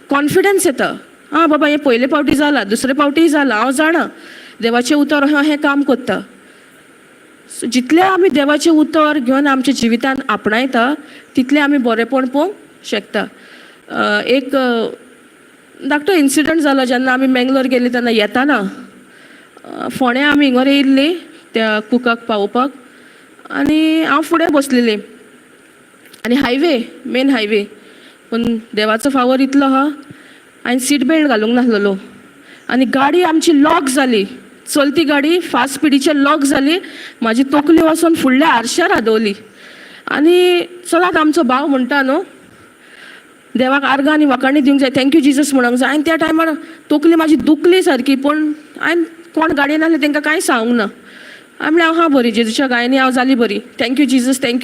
कॉन्फिडन्स येता. आं बाबा हें पयले फावटी जाला, दुसरे फावटीय जाला, हांव जाणा देवाचें उतर अहें काम कोत्ता. सो जितलें आमी देवाचें उतर घेवन आमच्या जिवितान आपणायता तितलें आमी बरेंपण पळोवंक शकता. एक धाकटो इन्सिडंट जालो जेन्ना आमी मेंगलोर गेली तेन्ना येताना फोंड्या आमी हिंगर येयल्ली त्या कुकाक पावोवपाक आनी हांव फुडें बसलेली आनी मेन हायवे पूण देवाचो फावर इतलो आहा हांवें सीट बेल्ट घालूंक नासलेलो आनी गाडी आमची लॉक जाली. चलती गाडी फास्ट स्पिडीचेर लॉक जाली. म्हाजी तकली वचून फुडल्या आरश्यार आदवली आनी सदांच आमचो भाव म्हणटा न्हू देवाक आर्गां आनी वाखाणणी दिवंक जाय, थँक्यू जिजस म्हणूंक जाय. आनी त्या टायमार तकली म्हाजी दुखली सारकी पूण हांवें कोण गाडयेन आसले तांकां कांय सांगूंक ना. हांवें म्हणलें हां बरी जेजूच्या गायनी हांव जाली बरी, थँक्यू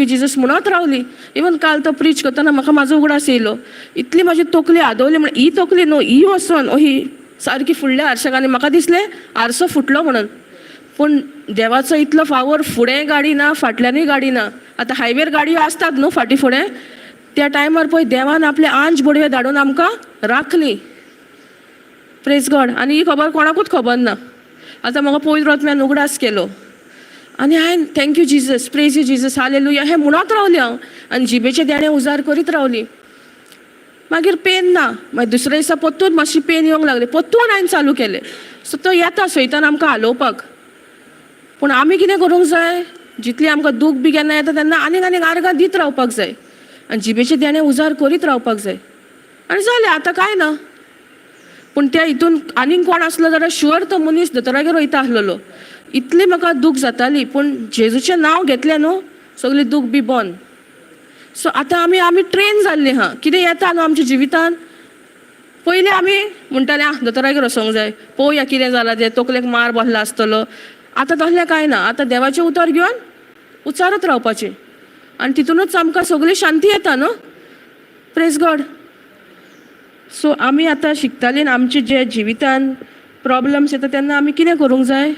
जिजस म्हणत रावली. इवन काल तो प्रीच करतना म्हाका म्हाजो उगडास येयलो. इतली म्हाजी तकली आदवली म्हण ही तकली न्हू ही वचून ही सारकी फुडल्या आरशाक आनी म्हाका दिसलें आरसो फुटलो म्हणून. पूण देवाचो इतलो फावर फुडें गाडी ना फाटल्यानूय गाडी ना. आतां हायवेर गाडयो आसतात न्हू फाटीं फुडें, त्या टायमार पळय देवान आपले आंज बडवे धाडून आमकां राखली. Praise God. आनी ही खबर कोणाकूच खबर ना. आतां म्हाका पयलो रोतम्यान उगडास केलो आनी हांवें thank you Jesus, praise you Jesus, hallelujah हें म्हणत रावलें हांव आनी जिबेचे देणे उजार करीत रावली. मागीर पेन ना. मागीर दुसऱ्या दिसा परतून मातशी पेन येवंक लागली. परतून हांवें चालू केलें. सो तो येता सैतान आमकां हालोवपाक. पूण आमी कितें करूंक जाय, जितली आमकां दूख बी केन्ना येता तेन्ना आनीक आर्गां दित रावपाक जाय आनी जिबेचे देणे उजार करीत रावपाक जाय आनी जालें. आतां कांय ना. पूण त्या हितून आनीक कोण आसलो जाल्यार शुअर तो मनीस दोतोरागेर वयता आसलेलो. इतली म्हाका दूख जाताली पूण जेजूचें नांव घेतलें न्हू सगली दूख बी बंद. सो आतां आमी ट्रेन जाल्लीं आहा. कितें येता न्हू आमच्या जिवितान पयलीं आमी म्हणटाले दोतोरागेर वचोंक जाय, पळोवया कितें जालां तें, तकलेक मार बसला आसतलो. आतां तसलें कांय ना. आतां देवाचें उतर घेवन उच्चारत रावपाचें आनी तितूनच आमकां सगळी शांती येता न्हू. Praise God. सो आमी आतां शिकतालीं आमचे जे जिवितान प्रॉब्लम्स येता तेन्ना आमी कितें करूंक जाय,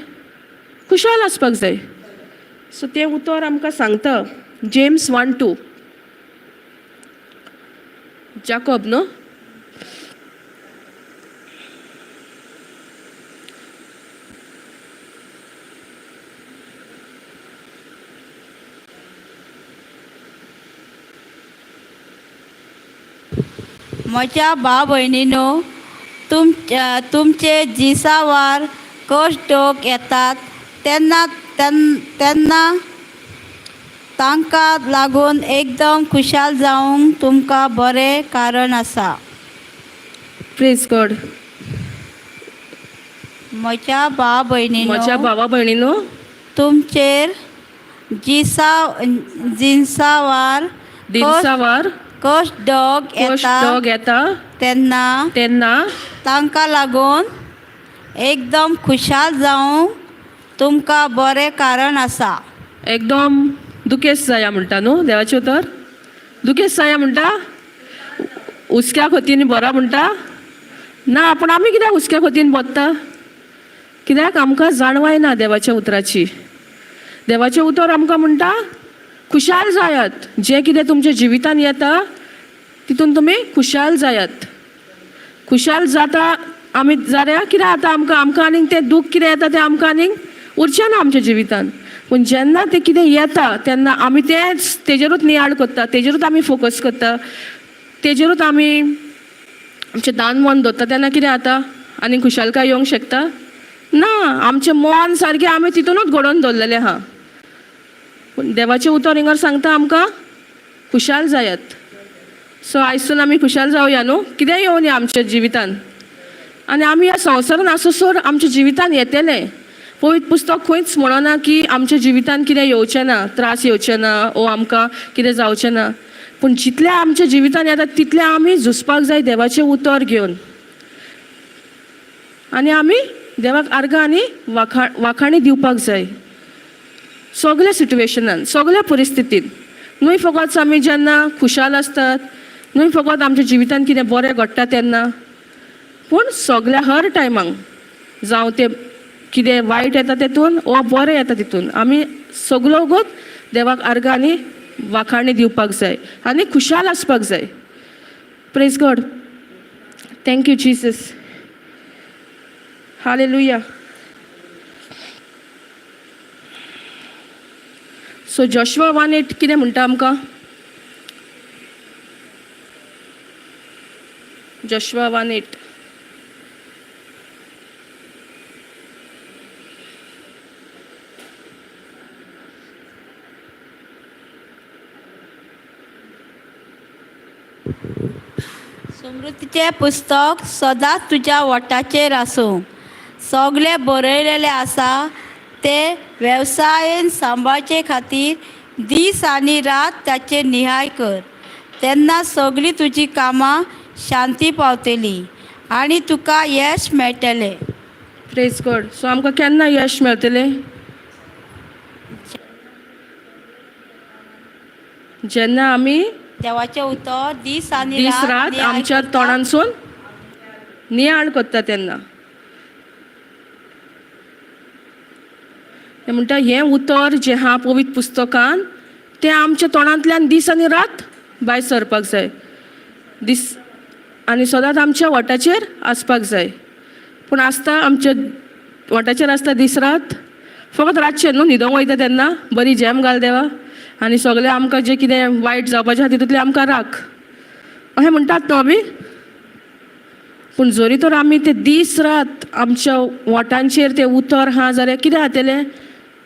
खुशाल आसपाक जाय. सो तें उतर आमकां सांगता जेम्स 1:2. जाकोब न्हू म्हज्या भाव भयणीनो तुमचे जिसावार कश्ट येतात तेन्ना तांकां लागून एकदम खुशाल जावंक तुमकां बरें कारण आसा. Praise God. म्हज्या भाव भयणीनो तुमचेर जिसावार कश्ट येता तेन्ना तांकां लागून एकदम खुशाल जावंक तुमकां बरें कारण आसा. एकदम दुखेस जाया म्हणटा न्हू देवाचें उतर. दुखेस जाया म्हणटा, हुस्क्या खोतीन बरा म्हणटा ना. पूण आमी कित्याक हुस्क्या खोतीन बसता, कित्याक आमकां जाणवाय ना देवाच्या उतराची. देवाचें उतर आमकां म्हणटा खुशाल जायात. जें कितें तुमच्या जिवितान येता तितून तुमी खुशाल जायात. खुशाल जाता आमी जाल्यार कितें जाता आमकां आनीक तें दूख कितें येता तें आमकां आनीक उरचें ना आमच्या जिवितान. पूण जेन्ना तें कितें येता तेन्ना आमी तेजेरूच नियाळ करता, तेजेरूच आमी फोकस करता, तेजेरूच आमी आमचें दान मन दवरता, तेन्ना कितें जाता आनी खुशालकाय येवंक शकता ना. आमचें मन सारकें आमी तितूनच घडोवन दवरलेलें आहा. पूण देवाचें उतर हिंगर सांगता आमकां खुशाल जायात. सो आयसून आमी खुशाल जावया न्हू, कितेंय येवं न्ही आमच्या जिवितान. आनी आमी ह्या संवसारान आसोसोर आमच्या जिवितान येतले. पवित्र पुस्तक खंयच म्हणना की आमच्या जिवितान कितें येवचें ना, त्रास येवचे ना, ओ आमकां कितें जावचें ना. पूण जितलें आमच्या जिवितान येता तितलें आमी झुजपाक जाय देवाचें उतर घेवन. आनी आमी देवाक आर्गां आनी वाखाणी दिवपाक जाय सगल्या सिट्युएशनान, सगल्या परिस्थितीन. न्हय फकत आमी जेन्ना खुशाल आसतात, न्हय फकत आमच्या जिवितान कितें बरें घडटा तेन्ना, पूण सगल्या हर टायमाक जावं तें कितें वायट येता तेतून वा बरें येता तितून आमी सगलो वगत देवाक आर्गां आनी वाखाणी दिवपाक जाय आनी खुशाल आसपाक जाय. Praise God. Thank you Jesus. Hallelujah. So Joshua 1:8 कितें म्हणटा आमकां? जोशुआ 1:8. समृद्धीचें पुस्तक सदांच तुज्या ओंठाचेर आसूं. सगळें बरयलेलें आसा तें वेवसायेन सांबाळचे खातीर दीस आनी रात ताचेर निहाय कर. तेन्ना सगळीं तुजीं कामां शांती पावतलीं आनी तुका यश मेळटलें. Praise God. सो आमकां केन्ना यश मेळटलें? जेन्ना आमी देवाचें उतर दीस आनी दीस रात नियाळ आमच्या करता. तोंडांसून नियाळ करता तेन्ना. ते म्हणटा हें उतर जें आहा पवित्र पुस्तकान तें आमच्या तोंडांतल्यान दीस आनी रात भायर सरपाक जाय. दीस आनी सदांच आमच्या ओंठाचेर आसपाक जाय. पूण आसता आमच्या ओंठाचेर आसता दीस रात? फकत रातचें न्हू, न्हिदोंक वयता तेन्ना बरी झेम घाल देवा आनी सगळें आमकां जें कितें वायट जावपाचें आसा तितूंतलें आमकां राख अशें म्हणटात न्हू आमी. पूण जरी तर आमी ते दीस रात आमच्या ओंठांचेर तें उतर आहा जाल्यार कितें जातलें?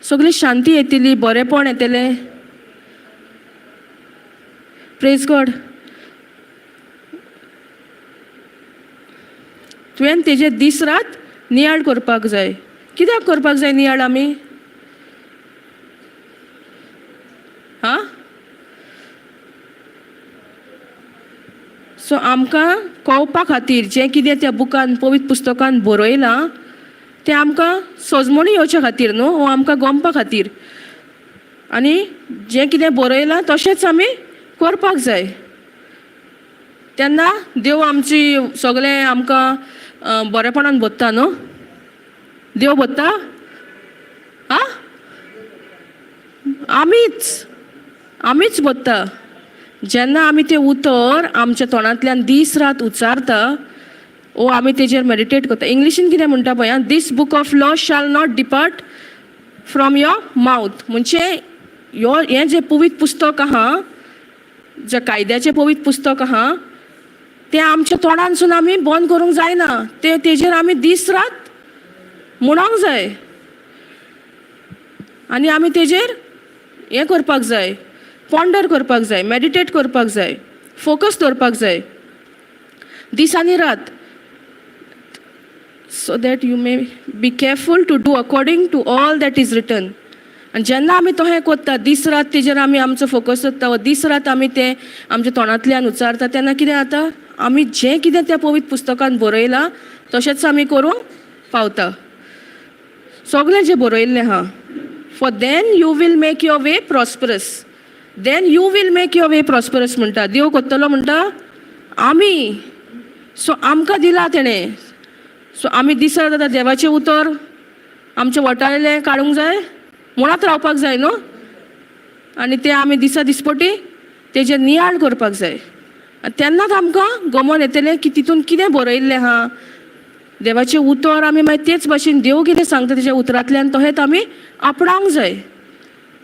सगळी शांती येतली, बरेंपण येतलें. Praise God. तुवें तेजे दीस रात नियाळ करपाक जाय. कित्याक करपाक जाय नियाळ आमी? हां? सो आमकां कळपा खातीर जें कितें त्या बुकान पवित्र पुस्तकान बरयलां तें आमकां सोजमणी येवच्या खातीर न्हू, वो आमकां गमपा खातीर. आनी जें कितें बरयलां तशेंच आमी करपाक जाय. तेन्ना देव आमची सगळें आमकां बरेपणान भरता न्हू. देव भरता? आं? आमीच भरता. जेन्ना आमी तें उतर आमच्या तोंडांतल्यान दीस रात उच्चारता ओ आमी तेजेर मेडिटेट करता. इंग्लिशीन कितें म्हणटा पळय, this book of law shall not depart from your mouth. म्हणजे हें जें पवित्र पुस्तक आहा, जें कायद्याचें पवित्र पुस्तक आहा तें आमच्या तोंडानसून आमी बंद करूंक जायना. तेजेर आमी दीस रात म्हणोंक जाय आनी आमी तेजेर हें करपाक जाय, पॉन्डर करपाक जाय, मेडिटेट करपाक जाय, फोकस दवरपाक जाय दीस आनी रात. so that you may be careful to do according to all that is written. आनी जेन्ना आमी तोहें करता दीस रात तेजेर आमी आमचो फोकस दवरता वा दीस रात आमी तें आमच्या तोंडांतल्यान उच्चारता तेन्ना कितें जाता? आमी जें कितें त्या पवित्र पुस्तकान बरयलां तशेंच आमी करूंक पावता. सगळें जें बरयल्लें आहा. For then you will make your way prosperous. Then you will make your way prosperous म्हणटा. देव करतलो म्हणटा आमी. सो आमकां दिला तेणें. सो आमी दिसा जाता देवाचें उतर आमचे वटायले काडूंक जाय, मुळात रावपाक जाय न्हू, आनी ते आमी दिसा दिसपटी तेजे नियाळ करपाक जाय. तेन्नाच आमकां गमन येतलें की तितून कितें बरयल्लें आहा. देवाचें उतर आमी मागीर तेच भाशेन देव कितें सांगता तेच्या उतरांतल्यान तहेंच आमी आपणावंक जाय.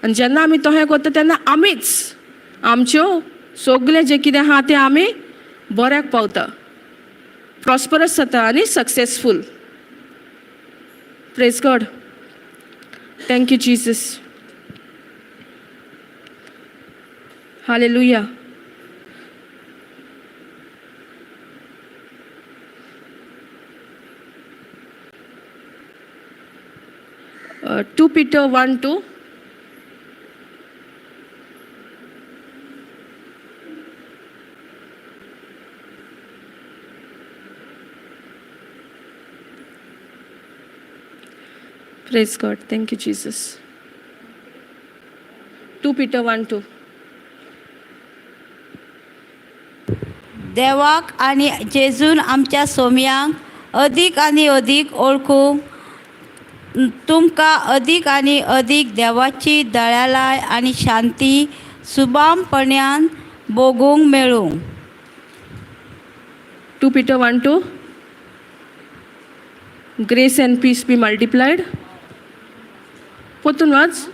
आनी जेन्ना आमी तहें करता तेन्ना आमीच आमच्यो सगळें जें कितें आहा तें आमी बऱ्याक पावता, प्रॉस्परस जाता आनी successful. Praise God. Thank you Jesus. Hallelujah. Two Peter 1:2. Praise God. Thank you, Jesus. 2 Peter 1:2. देवाक आनी जेजून आमच्या सोम्यांक अदीक आनी अदीक ओळखूंक, तुमकां अदीक आनी अदीक देवाची दयाळाय आनी शांती सुबामपणान भोगूंक मेळूं. 2 Peter 1:2. Grace and peace be multiplied. पोतून वाच.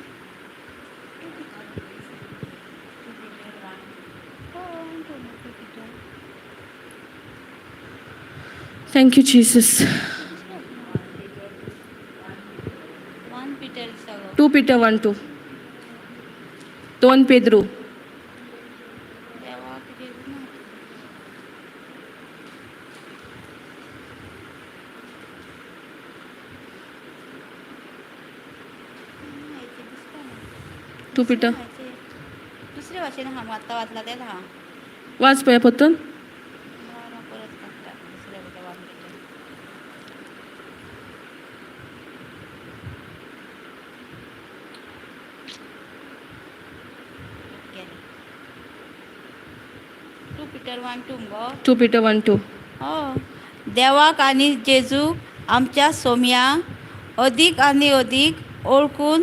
Thank you, Jesus. 2 Peter 1:2. 2 Pedro. Two Peter. दुसऱ्या भाशेन हांव आतां वाचला तेच हा. वाच पळय पोतून. परत काडटा. दुसऱ्या भाशेन वाचलें. Two Peter 1:2 go. 2 Peter 1:2. हो. देवाक आनी जेजू आमच्या सोम्यांक अदीक आनी अदीक ओळखून,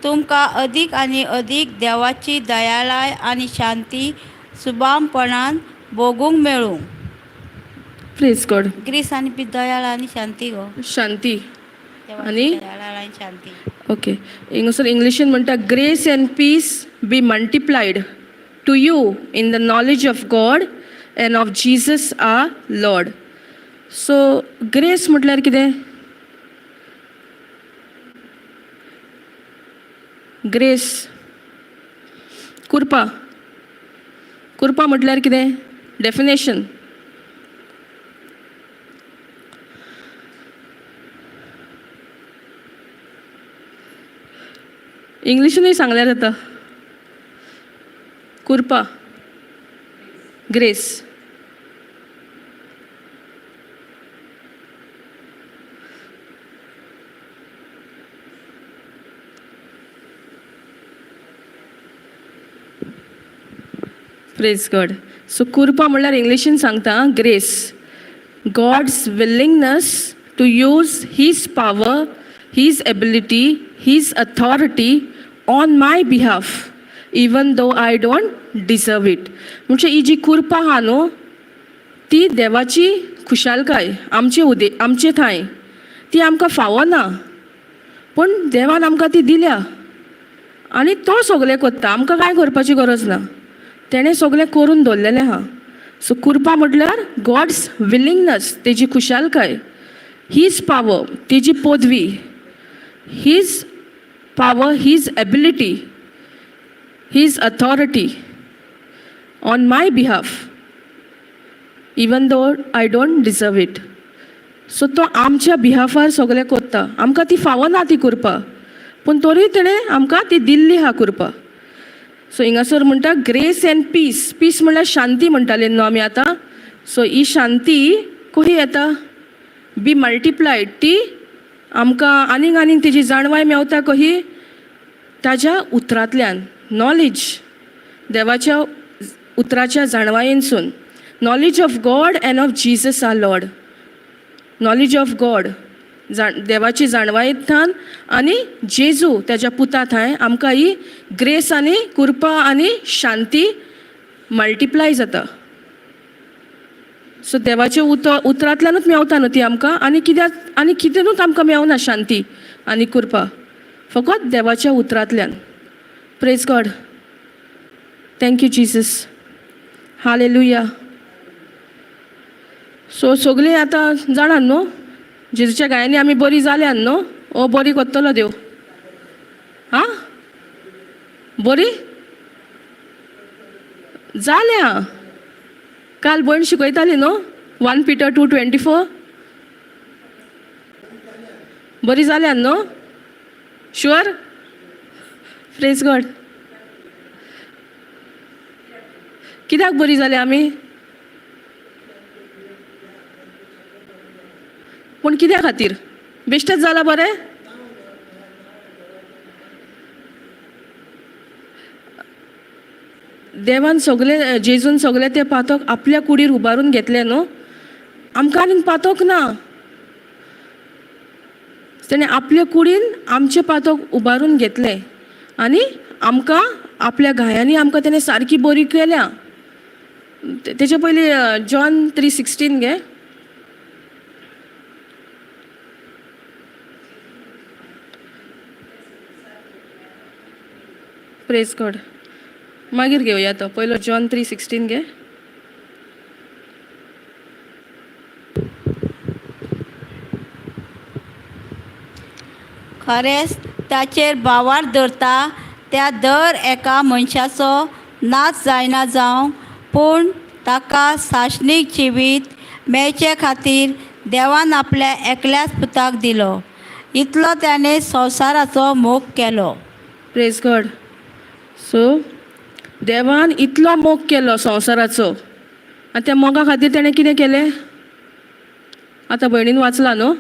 तुमकां अदीक आनी अदीक देवाची दयाळाय आनी शांती सुबामपणान भोगूंक मेळूं. Praise God. ग्रीस आनी दयाळ आनी शांती गो. शांती देवाची आनी दयाळ आनी शांती. ओके. हिंगासर इंग्लिशीन म्हणटा grace and peace be multiplied to you in the knowledge of God and of Jesus our lord. So grace म्हटल्यार कितें? ग्रेस कृपा. कृपा म्हटल्यार कितें? डेफिनेशन. इंग्लिशीनूय सांगल्यार जाता. कृपा, ग्रेस. Praise God. सो कृपा म्हळ्यार इंग्लिशीन सांगता grace. God's willingness to use his power, his ability, his authority on my behalf even though I don't deserve it. म्हणजे ही जी कृपा आहा न्हू ती देवाची खुशालकाय आमचे थंय ती आमकां फावना, पूण देवान आमकां ती दिल्या आनी तो सगळें करता. आमकां कांय करपाची गरज ना, तेणें सगळें करून दवरलेलें आहा. सो कृपा म्हटल्यार गॉड्स विलिंगनेस, तेजी खुशालकाय, हीज पावर, तेजी पदवी, his power, his ability, his authority on my behalf even though I don't deserve it. So तो आमच्या बिहाफार सगळें करता. आमकां ती फावना ती कृपा, पूण तरी तेणें आमकां ती दिल्ली आहा कृपा. सो हिंगासर म्हणटा ग्रेस अँड पीस. पीस म्हळ्यार शांती म्हणटाले न्हू आमी आतां. सो ही शांती कशी येता? बी मल्टिप्लायड. ती आमकां आनीक आनीक तेजी जाणवाय मेवता कशी? ताज्या उतरांतल्यान. नॉलेज, देवाच्या उतराच्या जाणवायेनसून. Knowledge of God and of Jesus our Lord. Knowledge of God देवाची जाणवायेंतल्यान आनी जेजू त्याच्या पुता थंय आमकां ही ग्रेस आनी कृपा आनी शांती मल्टिप्लाय जाता. सो देवाच्या उतरांतल्यानूच मेवता न्हू ती आमकां, आनी कितेंनूच आमकां मेवना शांती आनी कृपा, फकत देवाच्या उतरांतल्यान. Praise God. Thank you Jesus. Hallelujah. So सगळीं आतां जाणात न्हू जेजूच्या गायांनी आमी बरी जाल्यान न्हू. ओ बरी कोत्तलो देव. हां बरी जाल्या. काल भयण शिकयताली न्हू 1 Peter 2:24. बरी जाल्यान न्हू. शुअर. Praise God. कित्याक बरी जाल्या आमी? पूण कित्या खातीर? बेश्टेच जाला बरें? देवान सगळे जेजून सगळे ते पातक आपल्या कुडीर उबारून घेतले न्हू. आमकां आनीक पातक ना. तेणें आपल्या कुडीन आमचे पातक उबारून घेतले आनी आमकां आपल्या गायांनी आमकां तेणें सारकी बरी केल्या. तेच्या पयलीं जॉन 3:16 घे. Praise God. मागीर घेवया तो. पयलो जॉन 3:16 घे. खरेंच ताचेर भावार धरता त्या दर एका मनशाचो नाच जायना जावं, पूण ताका साशणीक जिवीत मेळचे खातीर देवान आपल्या एकल्याच पुताक दिलो. इतलो त्याने संवसाराचो मोग केलो. Praise God. सो देवान इतलो मोग केलो संवसाराचो, आनी त्या मोगा खातीर तेणें कितें केलें? आतां भयणीन वाचला न्हू.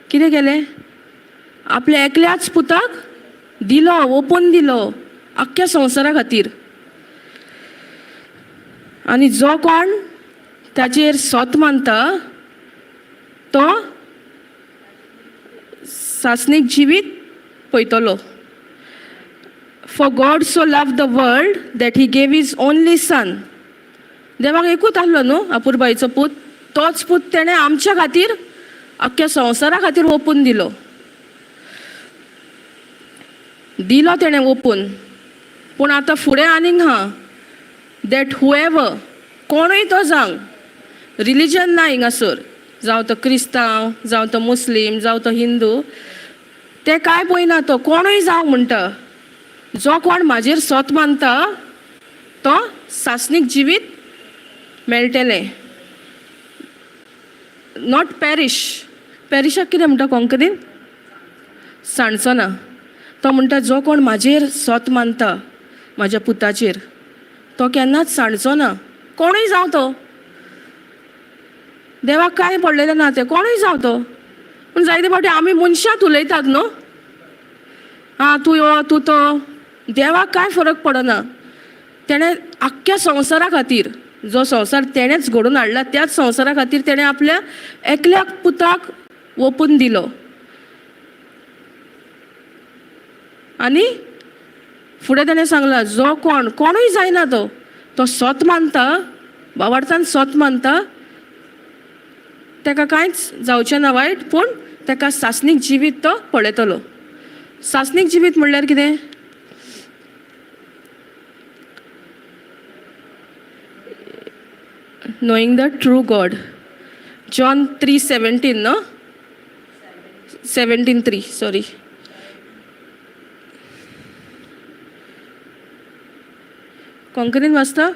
कितें केलें? आपल्या एकल्याच पुताक दिलो, ओपून दिलो आख्ख्या संवसारा खातीर. आनी जो कोण ताचेर सोत मानता तो सासणीक जिवीत पयतलो. For God so loved the world that he gave his only son. देवाक एकूच आहलो न्हू आपुरबाईचो पूत. तोच पूत तेणें आमच्या खातीर आख्ख्या संवसारा खातीर ओपून दिलो. तेणें ओपून. पूण आतां फुडें आनीक हा. दॅट हुएवर, कोणूय तो जावं, रिलिजन ना हिंगासर, जावं तो क्रिस्तांव, जावं तो मुस्लीम, जावं तो हिंदू, ते काय पळयना. तो कोणूय जावं म्हणटा, जो कोण म्हाजेर सोत मानता तो सासणीक जिवीत मेळटलें. Not parish. पॅरिशाक कितें म्हणटा कोंकणीन? सांडचो ना. तो म्हणटा जो कोण म्हाजेर सोत मानता म्हाज्या पुताचेर तो केन्नाच सांडचो ना. कोणूय जावं तो. देवाक काय पडलेलें ना तें. कोणूय जावं तो. पूण जायते फावटी आमी मनशांत उलयतात न्हू. हां तूं यो तूं तो. देवाक काय फरक पडना. तेणें आख्ख्या संवसारा खातीर, जो संवसार तेणेंच घडोवन हाडला त्याच संवसारा खातीर तेणें आपल्या एकल्या पुताक ओपून दिलो. आनी फुडें तेणें सांगलां जो कोणूय जायना तो सोत मानता, भावार्थान सोत मानता, ताका कांयच जावचें ना वायट, पूण ताका सासणीक जिवीत तो पळयतलो. सासणीक जिवीत म्हणल्यार कितें? knowing the true God. John 3:17 no? 17:3 sorry. कोंकणीन वाचता?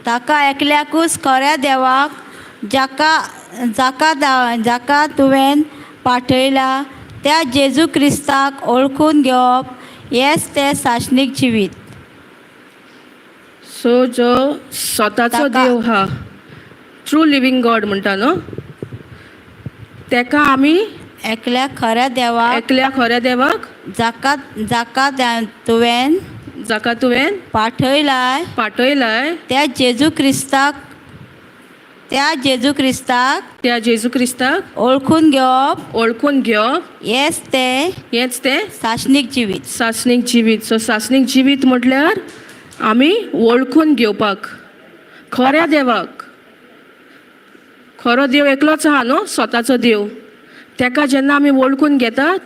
ताका एकल्याकूच खऱ्या देवाक जाका तुवें पाठयला त्या जेजू क्रिस्ताक ओळखून घेवप हेच ते साशणीक जिवीत. सो जो स्वताचो देव हा, ट्रू लिव्हिंग गॉड म्हणटा न्हू, तेका आमी एकल्या खऱ्या देवाक एकल्या खऱ्या देवाक जाका तुवें जाका तुवें पाठयलाय पाठयलाय त्या जेजू क्रिस्ताक त्या जेजू क्रिस्ताक ओळखून घेवप ओळखून घेवप हेच ते सासणीक जिवीत. सासणीक जिवीत. सो सासणीक जिवीत म्हटल्यार आमी वळखून घेवपाक खऱ्या देवाक. खरो देव एकलोच आहा न्हू, स्वताचो देव. तेका जेन्ना आमी वळखून घेतात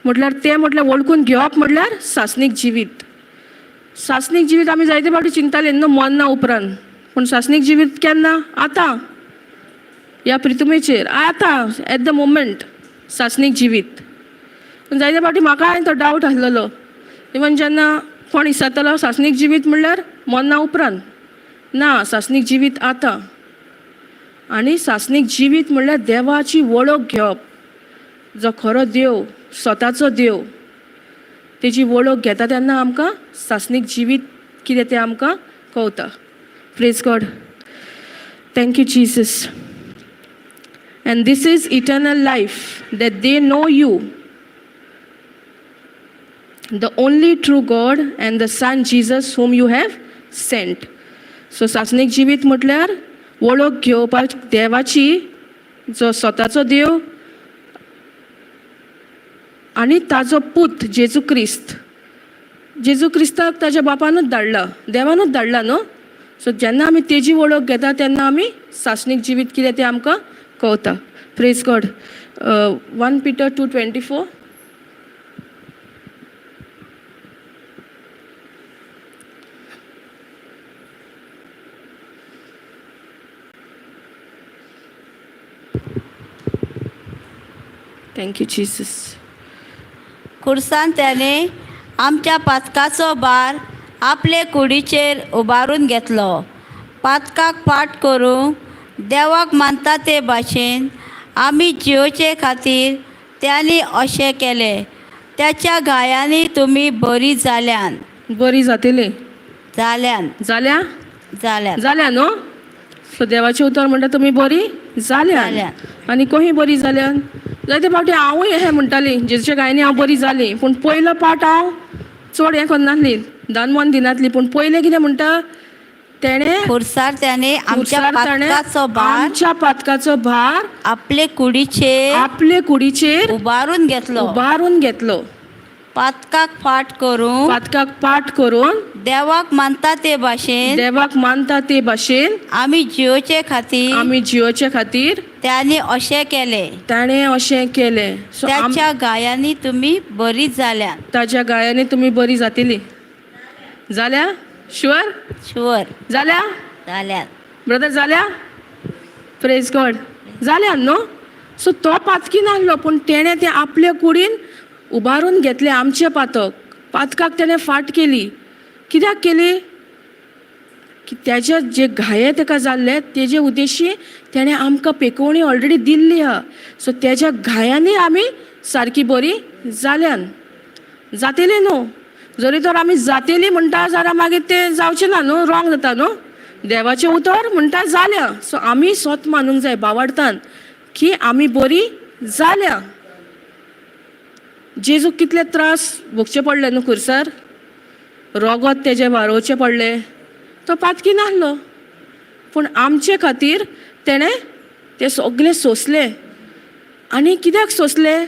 म्हटल्यार वळखून घेवप म्हटल्यार सासणीक जिवीत. सासणीक जिवीत आमी जायते फावटी चिंतताले न्हू मरना उपरांत, पूण सासणीक जिवीत केन्ना? आतां ह्या पृथ्वीचेर आतां एट द मोमेंट सासणीक जिवीत. पूण जायते फावटी म्हाकाय तो डावट आसलेलो. इवन जेन्ना कोण विचारतालो सासणीक जिवीत म्हणल्यार मरना उपरांत, ना, सासणीक जिवीत आतां. आनी सासणीक जिवीत म्हणल्यार देवाची वळख घेवप. जो खरो देव, स्वताचो देव, तेजी वळख घेता तेन्ना आमकां सासणीक जिवीत कितें तें आमकां कळटा. Praise God. Thank you Jesus. And this is eternal life, that they know you, the only true God, and the Son Jesus whom you have sent. So सासणीक जिवीत म्हटल्यार वळख घेवपाक देवाची, जो स्वताचो देव आनी ताजो पूत जेजू क्रिस्त. जेजू क्रिस्ताक ताज्या बापानूच धाडला, देवानूच धाडला न्हू. सो जेन्ना आमी तेजी वळख घेता तेन्ना आमी सासणीक जिवीत कितें तें आमकां कळटा. Praise God. 1 Peter 2:24. Thank you Jesus. खुर्सान त्याने आमच्या पातकाचो भार आपले कुडीचेर उबारून घेतलो. पातकाक पाट करूंक देवाक मानता ते भाशेन आमी जियोचे खातीर त्यांनी अशें केलें. त्याच्या गायांनी तुमी बरी जाल्यान. बरी जातली जाल्यान जाल्या जाल्यान जाल्या न्हू. सो देवाचें उतर म्हणटा तुमी बरी जाल्या. आनी कोही बरी जाल्यान. जायते फावटी हांवूय हें म्हणटाली जेजूच्या गायनी हांव बरी जाली, पूण पयलो पाट हांव चड हें करनासली, दानमन दिनासली. पूण पयलें कितें म्हणटा तेणे खुर्सार त्याने आमच्या पातकाचो भार आमच्या पातकाचो भार आपले कुडीचेर उबारून घेतलो. पातकाक पाट करून देवाक मानता ते भाशेन आमी जियोचे खातीर त्याने अशें केलें. सो त्याच्या गायांनी तुमी बरी जाल्यान. ताज्या गायांनी तुमी बरी जातली. जाल्या? शुअर जाल्या ब्रदर जाल्या. Praise God. जाल्या न्हू. सो तो पातकी नासलो, पूण तेणे ते आपल्या कुडीन उबारून घेतले. आमचे पातकाक तेणे फाट केली. कित्याक केली? की त्याचे जे घाये ताका जाल्ले तेजे उद्देशी तेणे आमकां पेकोवणी ऑलरेडी दिल्ली आहा. सो तेज्या घायांनी आमी सारकी बरी जाल्यान. जातली न्हू. जरी तर आमी जातली म्हणटा जाल्यार मागीर तें जावचें ना न्हू, रॉंग जाता न्हू. देवाचें उतर म्हणटा जाल्या. सो आमी स्वत मानूंक जाय बावार्थान की आमी बरी जाल्या. जेजूक कितले त्रास भोगचे पडले न्हू खुर्सार. रोगत तेजे वारोवचे पडले. तो पातकी नासलो, पूण आमचे खातीर तेणे ते सगळे सोंसले. आनी कित्याक सोंसले?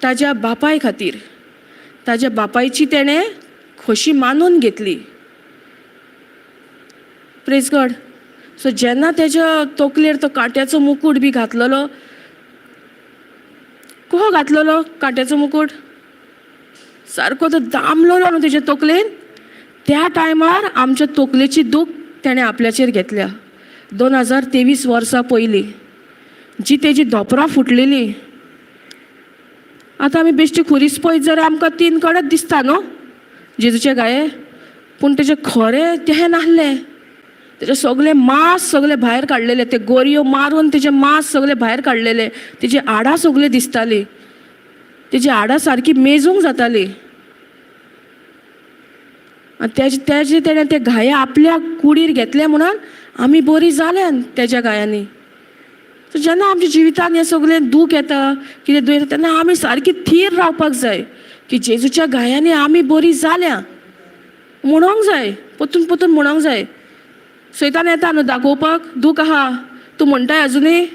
ताज्या बापाय खातीर. ताज्या बापायची तेणे खोशी मानून घेतली. Praise God. सो जेन्ना तेज्या तोकलेर तो काट्याचो मुकूट बी घातलेलो, कसो घातलेलो काट्याचो मुकूट? सारको तो दामलेलो न्हू तेजे तोकलेन. त्या टायमार आमच्या तोकलेची दूख तेणे आपल्याचेर घेतल्या. 2023 वर्सां पयलीं जी तेजी धोपरां फुटलेली. आतां आमी बेश्टी खुरीस पळयत जाल्यार आमकां 3 कडच दिसता न्हू जेजूचे गाये, पूण तेजे खरें तें नासलें. तेजे सगळे मांस सगळे भायर काडलेले. ते गोरयो मारून तेजे मांस सगळे भायर काडलेले. तेजी हाडां सगळीं दिसतालीं. तेजी हाडां सारकी मेजूंक जाताली. तेजे तेणें ते घाये आपल्या कुडीर घेतले म्हणून आमी बरी जाल्यान तेज्या गायांनी. सो जेन्ना आमच्या जिवितान हें सगळें दूख येता कितें दुयेंस येता तेन्ना आमी सारकी थीर रावपाक जाय की जेजूच्या गायांनी आमी बरीं जाल्या म्हणोंक जाय, परतून परतून म्हणोंक जाय. सैतान येता न्हू दाखोवपाक दूख आहा, तूं म्हणटाय अजुनूय.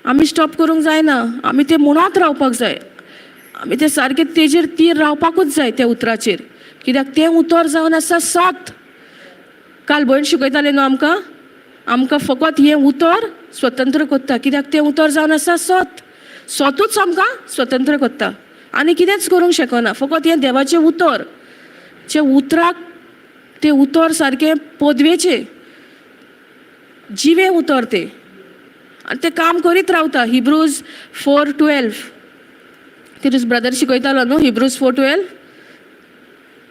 आमी स्टॉप करूंक जायना, आमी तें म्हणत रावपाक जाय. आमी तें सारकें तेजेर तीर रावपाकूच जाय त्या उतराचेर, कित्याक तें उतर जावन आसा सत. काल भयण शिकयताले न्हू आमकां फकत हें उतर स्वतंत्र कोत्ता, कित्याक तें उतर जावन आसा सत. सतूच आमकां स्वतंत्र कोत्ता, आनी कितेंच करूंक शकना. फकत हें देवाचें उतर, जे उतराक तें उतर सारकें पोदवेचें जिवें उतर तें, आनी तें काम करीत रावता. हिब्रूज 4:12 तितूस ब्रदर शिकयतालो न्हू, हिब्रूज 4:12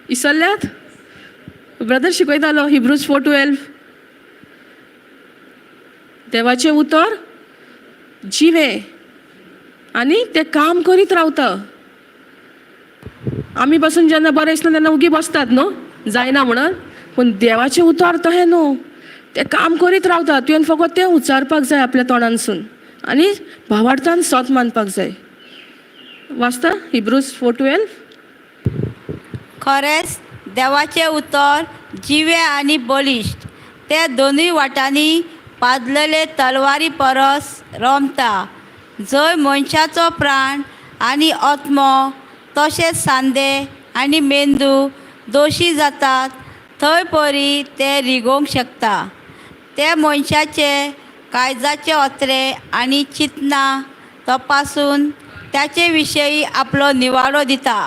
इसरल्यात? ब्रदर शिकयतालो हिब्रूज 4:12 देवाचें उतर जिवें आनी तें काम करीत रावता. आमी बसून जेन्ना बरें दिसना तेन्ना उगी बसतात न्हू, जायना म्हणून, पूण देवाचें उतर तहें न्हू, तें काम करीत रावता. तुवें फकत तें उच्चारपाक जाय आपल्या तोंडानसून आनी भावार्थान सत मानपाक जाय. वाचता हिब्रूज 4:12. खरेंच देवाचें उतर जिवें आनी बलिश्ट, ते दोनूय वाटांनी पाजलेले तलवारी परस रोमता, जंय मनशाचो प्राण आनी आत्मो तशेंच सांदे आनी मेंदू दोशी जातात, थंय परी ते रिगोवंक शकता. ते मनशाचे काळजाचे ओत्रे आनी चिंतना तपासून त्याचे विशयी आपलो निवाडो दिता.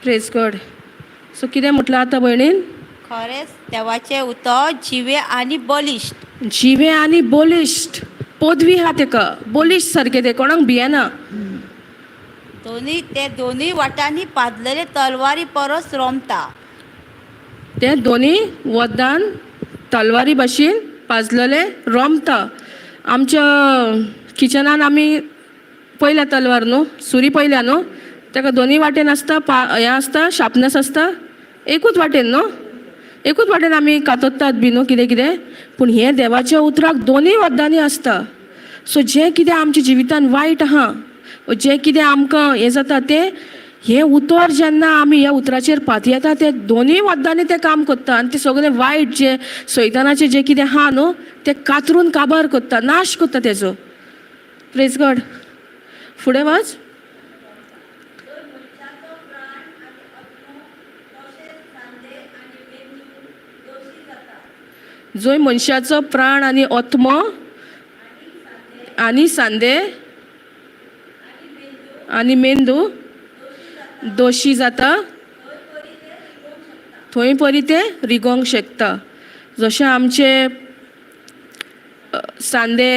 Praise God. सो कितें म्हटलां आतां भयणीन? खरेंच देवाचें उतर जिवें आनी बलिश्ट. जिवें आनी बलिश्ट पदवी आहा तेका, बलिश्ट सारकें तें कोणाक भियेना. ते दोनूय वाटांनी पाजलेले तलवारी परस रोमता. ते दोनी वदान तलवारी भाशेन पाजलेले रोमता. आमच्या किचनान आमी पयल्या तलवार न्हू, सुरी पयल्या न्हू, तेका दोनी वाटेन आसता हें आसता, शार्पनस आसता. एकूच वाटेन न्हू, एकूच वाटेन आमी कातरतात बी न्हू कितें कितें. पूण हें देवाच्या उतराक दोनूय वदांनी आसता. सो जें कितें आमच्या जिवितान वायट आहा, जें कितें आमकां हें जाता तें हें उतर जेन्ना आमी ह्या उतराचेर पातयेता ते दोनूय वदांनी तें काम कोत्ता. आनी तें सगळें वायट जें सैतानाचें जें कितें आहा न्हू तें कातरून काबार कोत्ता, नाश कोत्ता तेजो. Praise God. फुडें वाच. जंय मनशाचो प्राण आनी आत्मो आनी सांदे आनी मेंदू दोशी जाता, थंय परी ते रिगोवंक शकता. जशें आमचे सांदे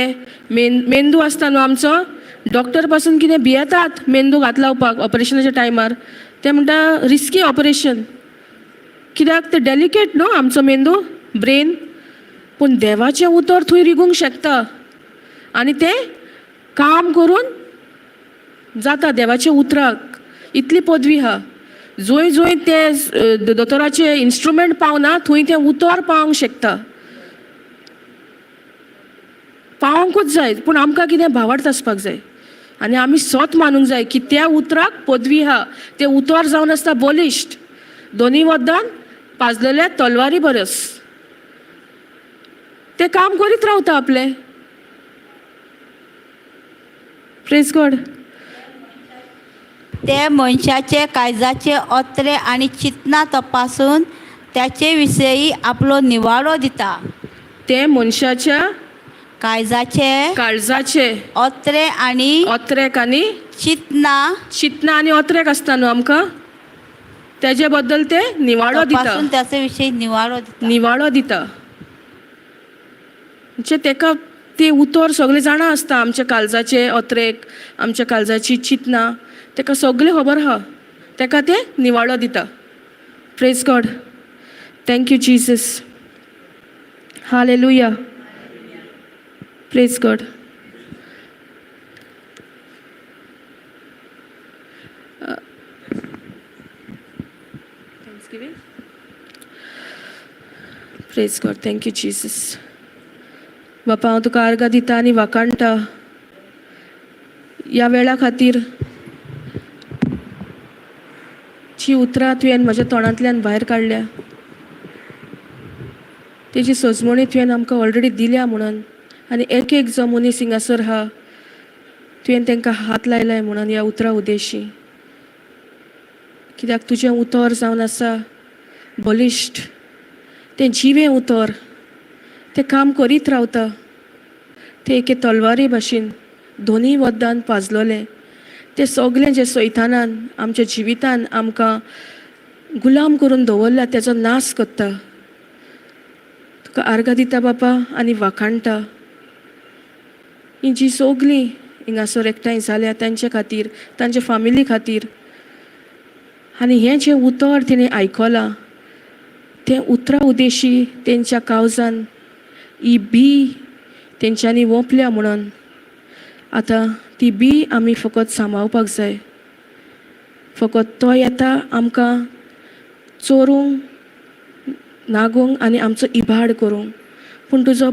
मेंदू आसता न्हू आमचो, डॉक्टर पासून कितें भियेतात मेंदू हात लावपाक ऑपरेशनाच्या टायमार. ते म्हणटा रिस्की ऑपरेशन, कित्याक ते डेलिकेट न्हू आमचो मेंदू, ब्रेन. पूण देवाचें उतर थंय रिगूंक शकता आनी तें काम करून जाता. देवाच्या उतराक इतली पदवी आहा. जंय जंय ते दोतोराचे इन्स्ट्रुमेंट पावना थंय तें उतर पावोंक शकता. पावोंकूच जाय, पूण आमकां कितें भावार्थ आसपाक जाय आनी आमी सत मानूंक जाय की त्या उतराक पदवी आहा. तें उतर जावन आसता बलिश्ट, दोनूय वदान पाजलेल्या तलवारी परस. ते काम करीत रावता आपले. Praise God. ते मनशाचे काळजाचे ओत्रे आनी चिंतना तपासून त्याचे विशयी आपलो निवाडो दिता. ते मनशाच्या काळजाचे ओत्रे आनी ओत्रेक आनी चिंतना आनी ओत्रेक आसता न्हू आमकां, तेजे बद्दल ते निवाडो दिता, त्याचे विशयी निवाडो दिता. म्हणजे तेका ते उतर सगळे जाणा आसता. आमच्या काळजाचे ओत्रेक, आमच्या काळजाची चिंतना, तेका सगळें खबर आहा. तेका ते निवाडो दिता. Praise God. Thank you Jesus. Hallelujah. Praise God. Praise God. Thank you Jesus. बापा हांव तुका आर्गां दिता आनी वाकाणटा ह्या वेळा खातीर जी उतरां तुवें म्हज्या तोंडांतल्यान भायर काडल्या तेजी सजमणी तुवें आमकां ऑलरेडी दिल्या म्हणून आनी एक एक जो मनीस हिंगासर आहा तुवें तांकां हात लायलाय म्हणून ह्या उतरां उद्देशी कित्याक तुजें उतर जावन आसा बलिश्ट तें जिवें उतर तें काम करीत रावता तें एके तलवारी भाशेन दोनूय वद्दान पाजलोलें तें सगलें जें सैतानान आमच्या जिवितान आमकां गुलाम करून दवरला तेजो नाश करता तुका आर्गां दिता बापा आनी वाखाणटा ही जी सगलीं हिंगासर एकठांय जाल्या तांचे खातीर तांचे फामिली खातीर आनी हें जें उतर तिणें आयकलां तें उतरां उद्देशी तेंच्या काळजान ही बी तेंच्यांनी ओंपल्या म्हणून आतां ती बी आमी फकत सांबाळपाक जाय फकत तो येता आमकां चोरूंक नागोवंक आनी आमचो इबाड करूंक पूण तुजो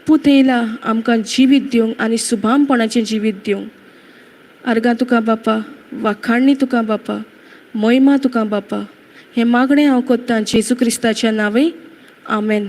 पूत येयला आमकां जिवीत दिवंक आनी सुभामपणाचें जिवीत दिवंक आर्गां तुका बापा वाखाणणी तुका बापा महिमा तुका बापा हें मागणें हांव कोत्तां जेजू क्रिस्ताच्या नांवान आमेन.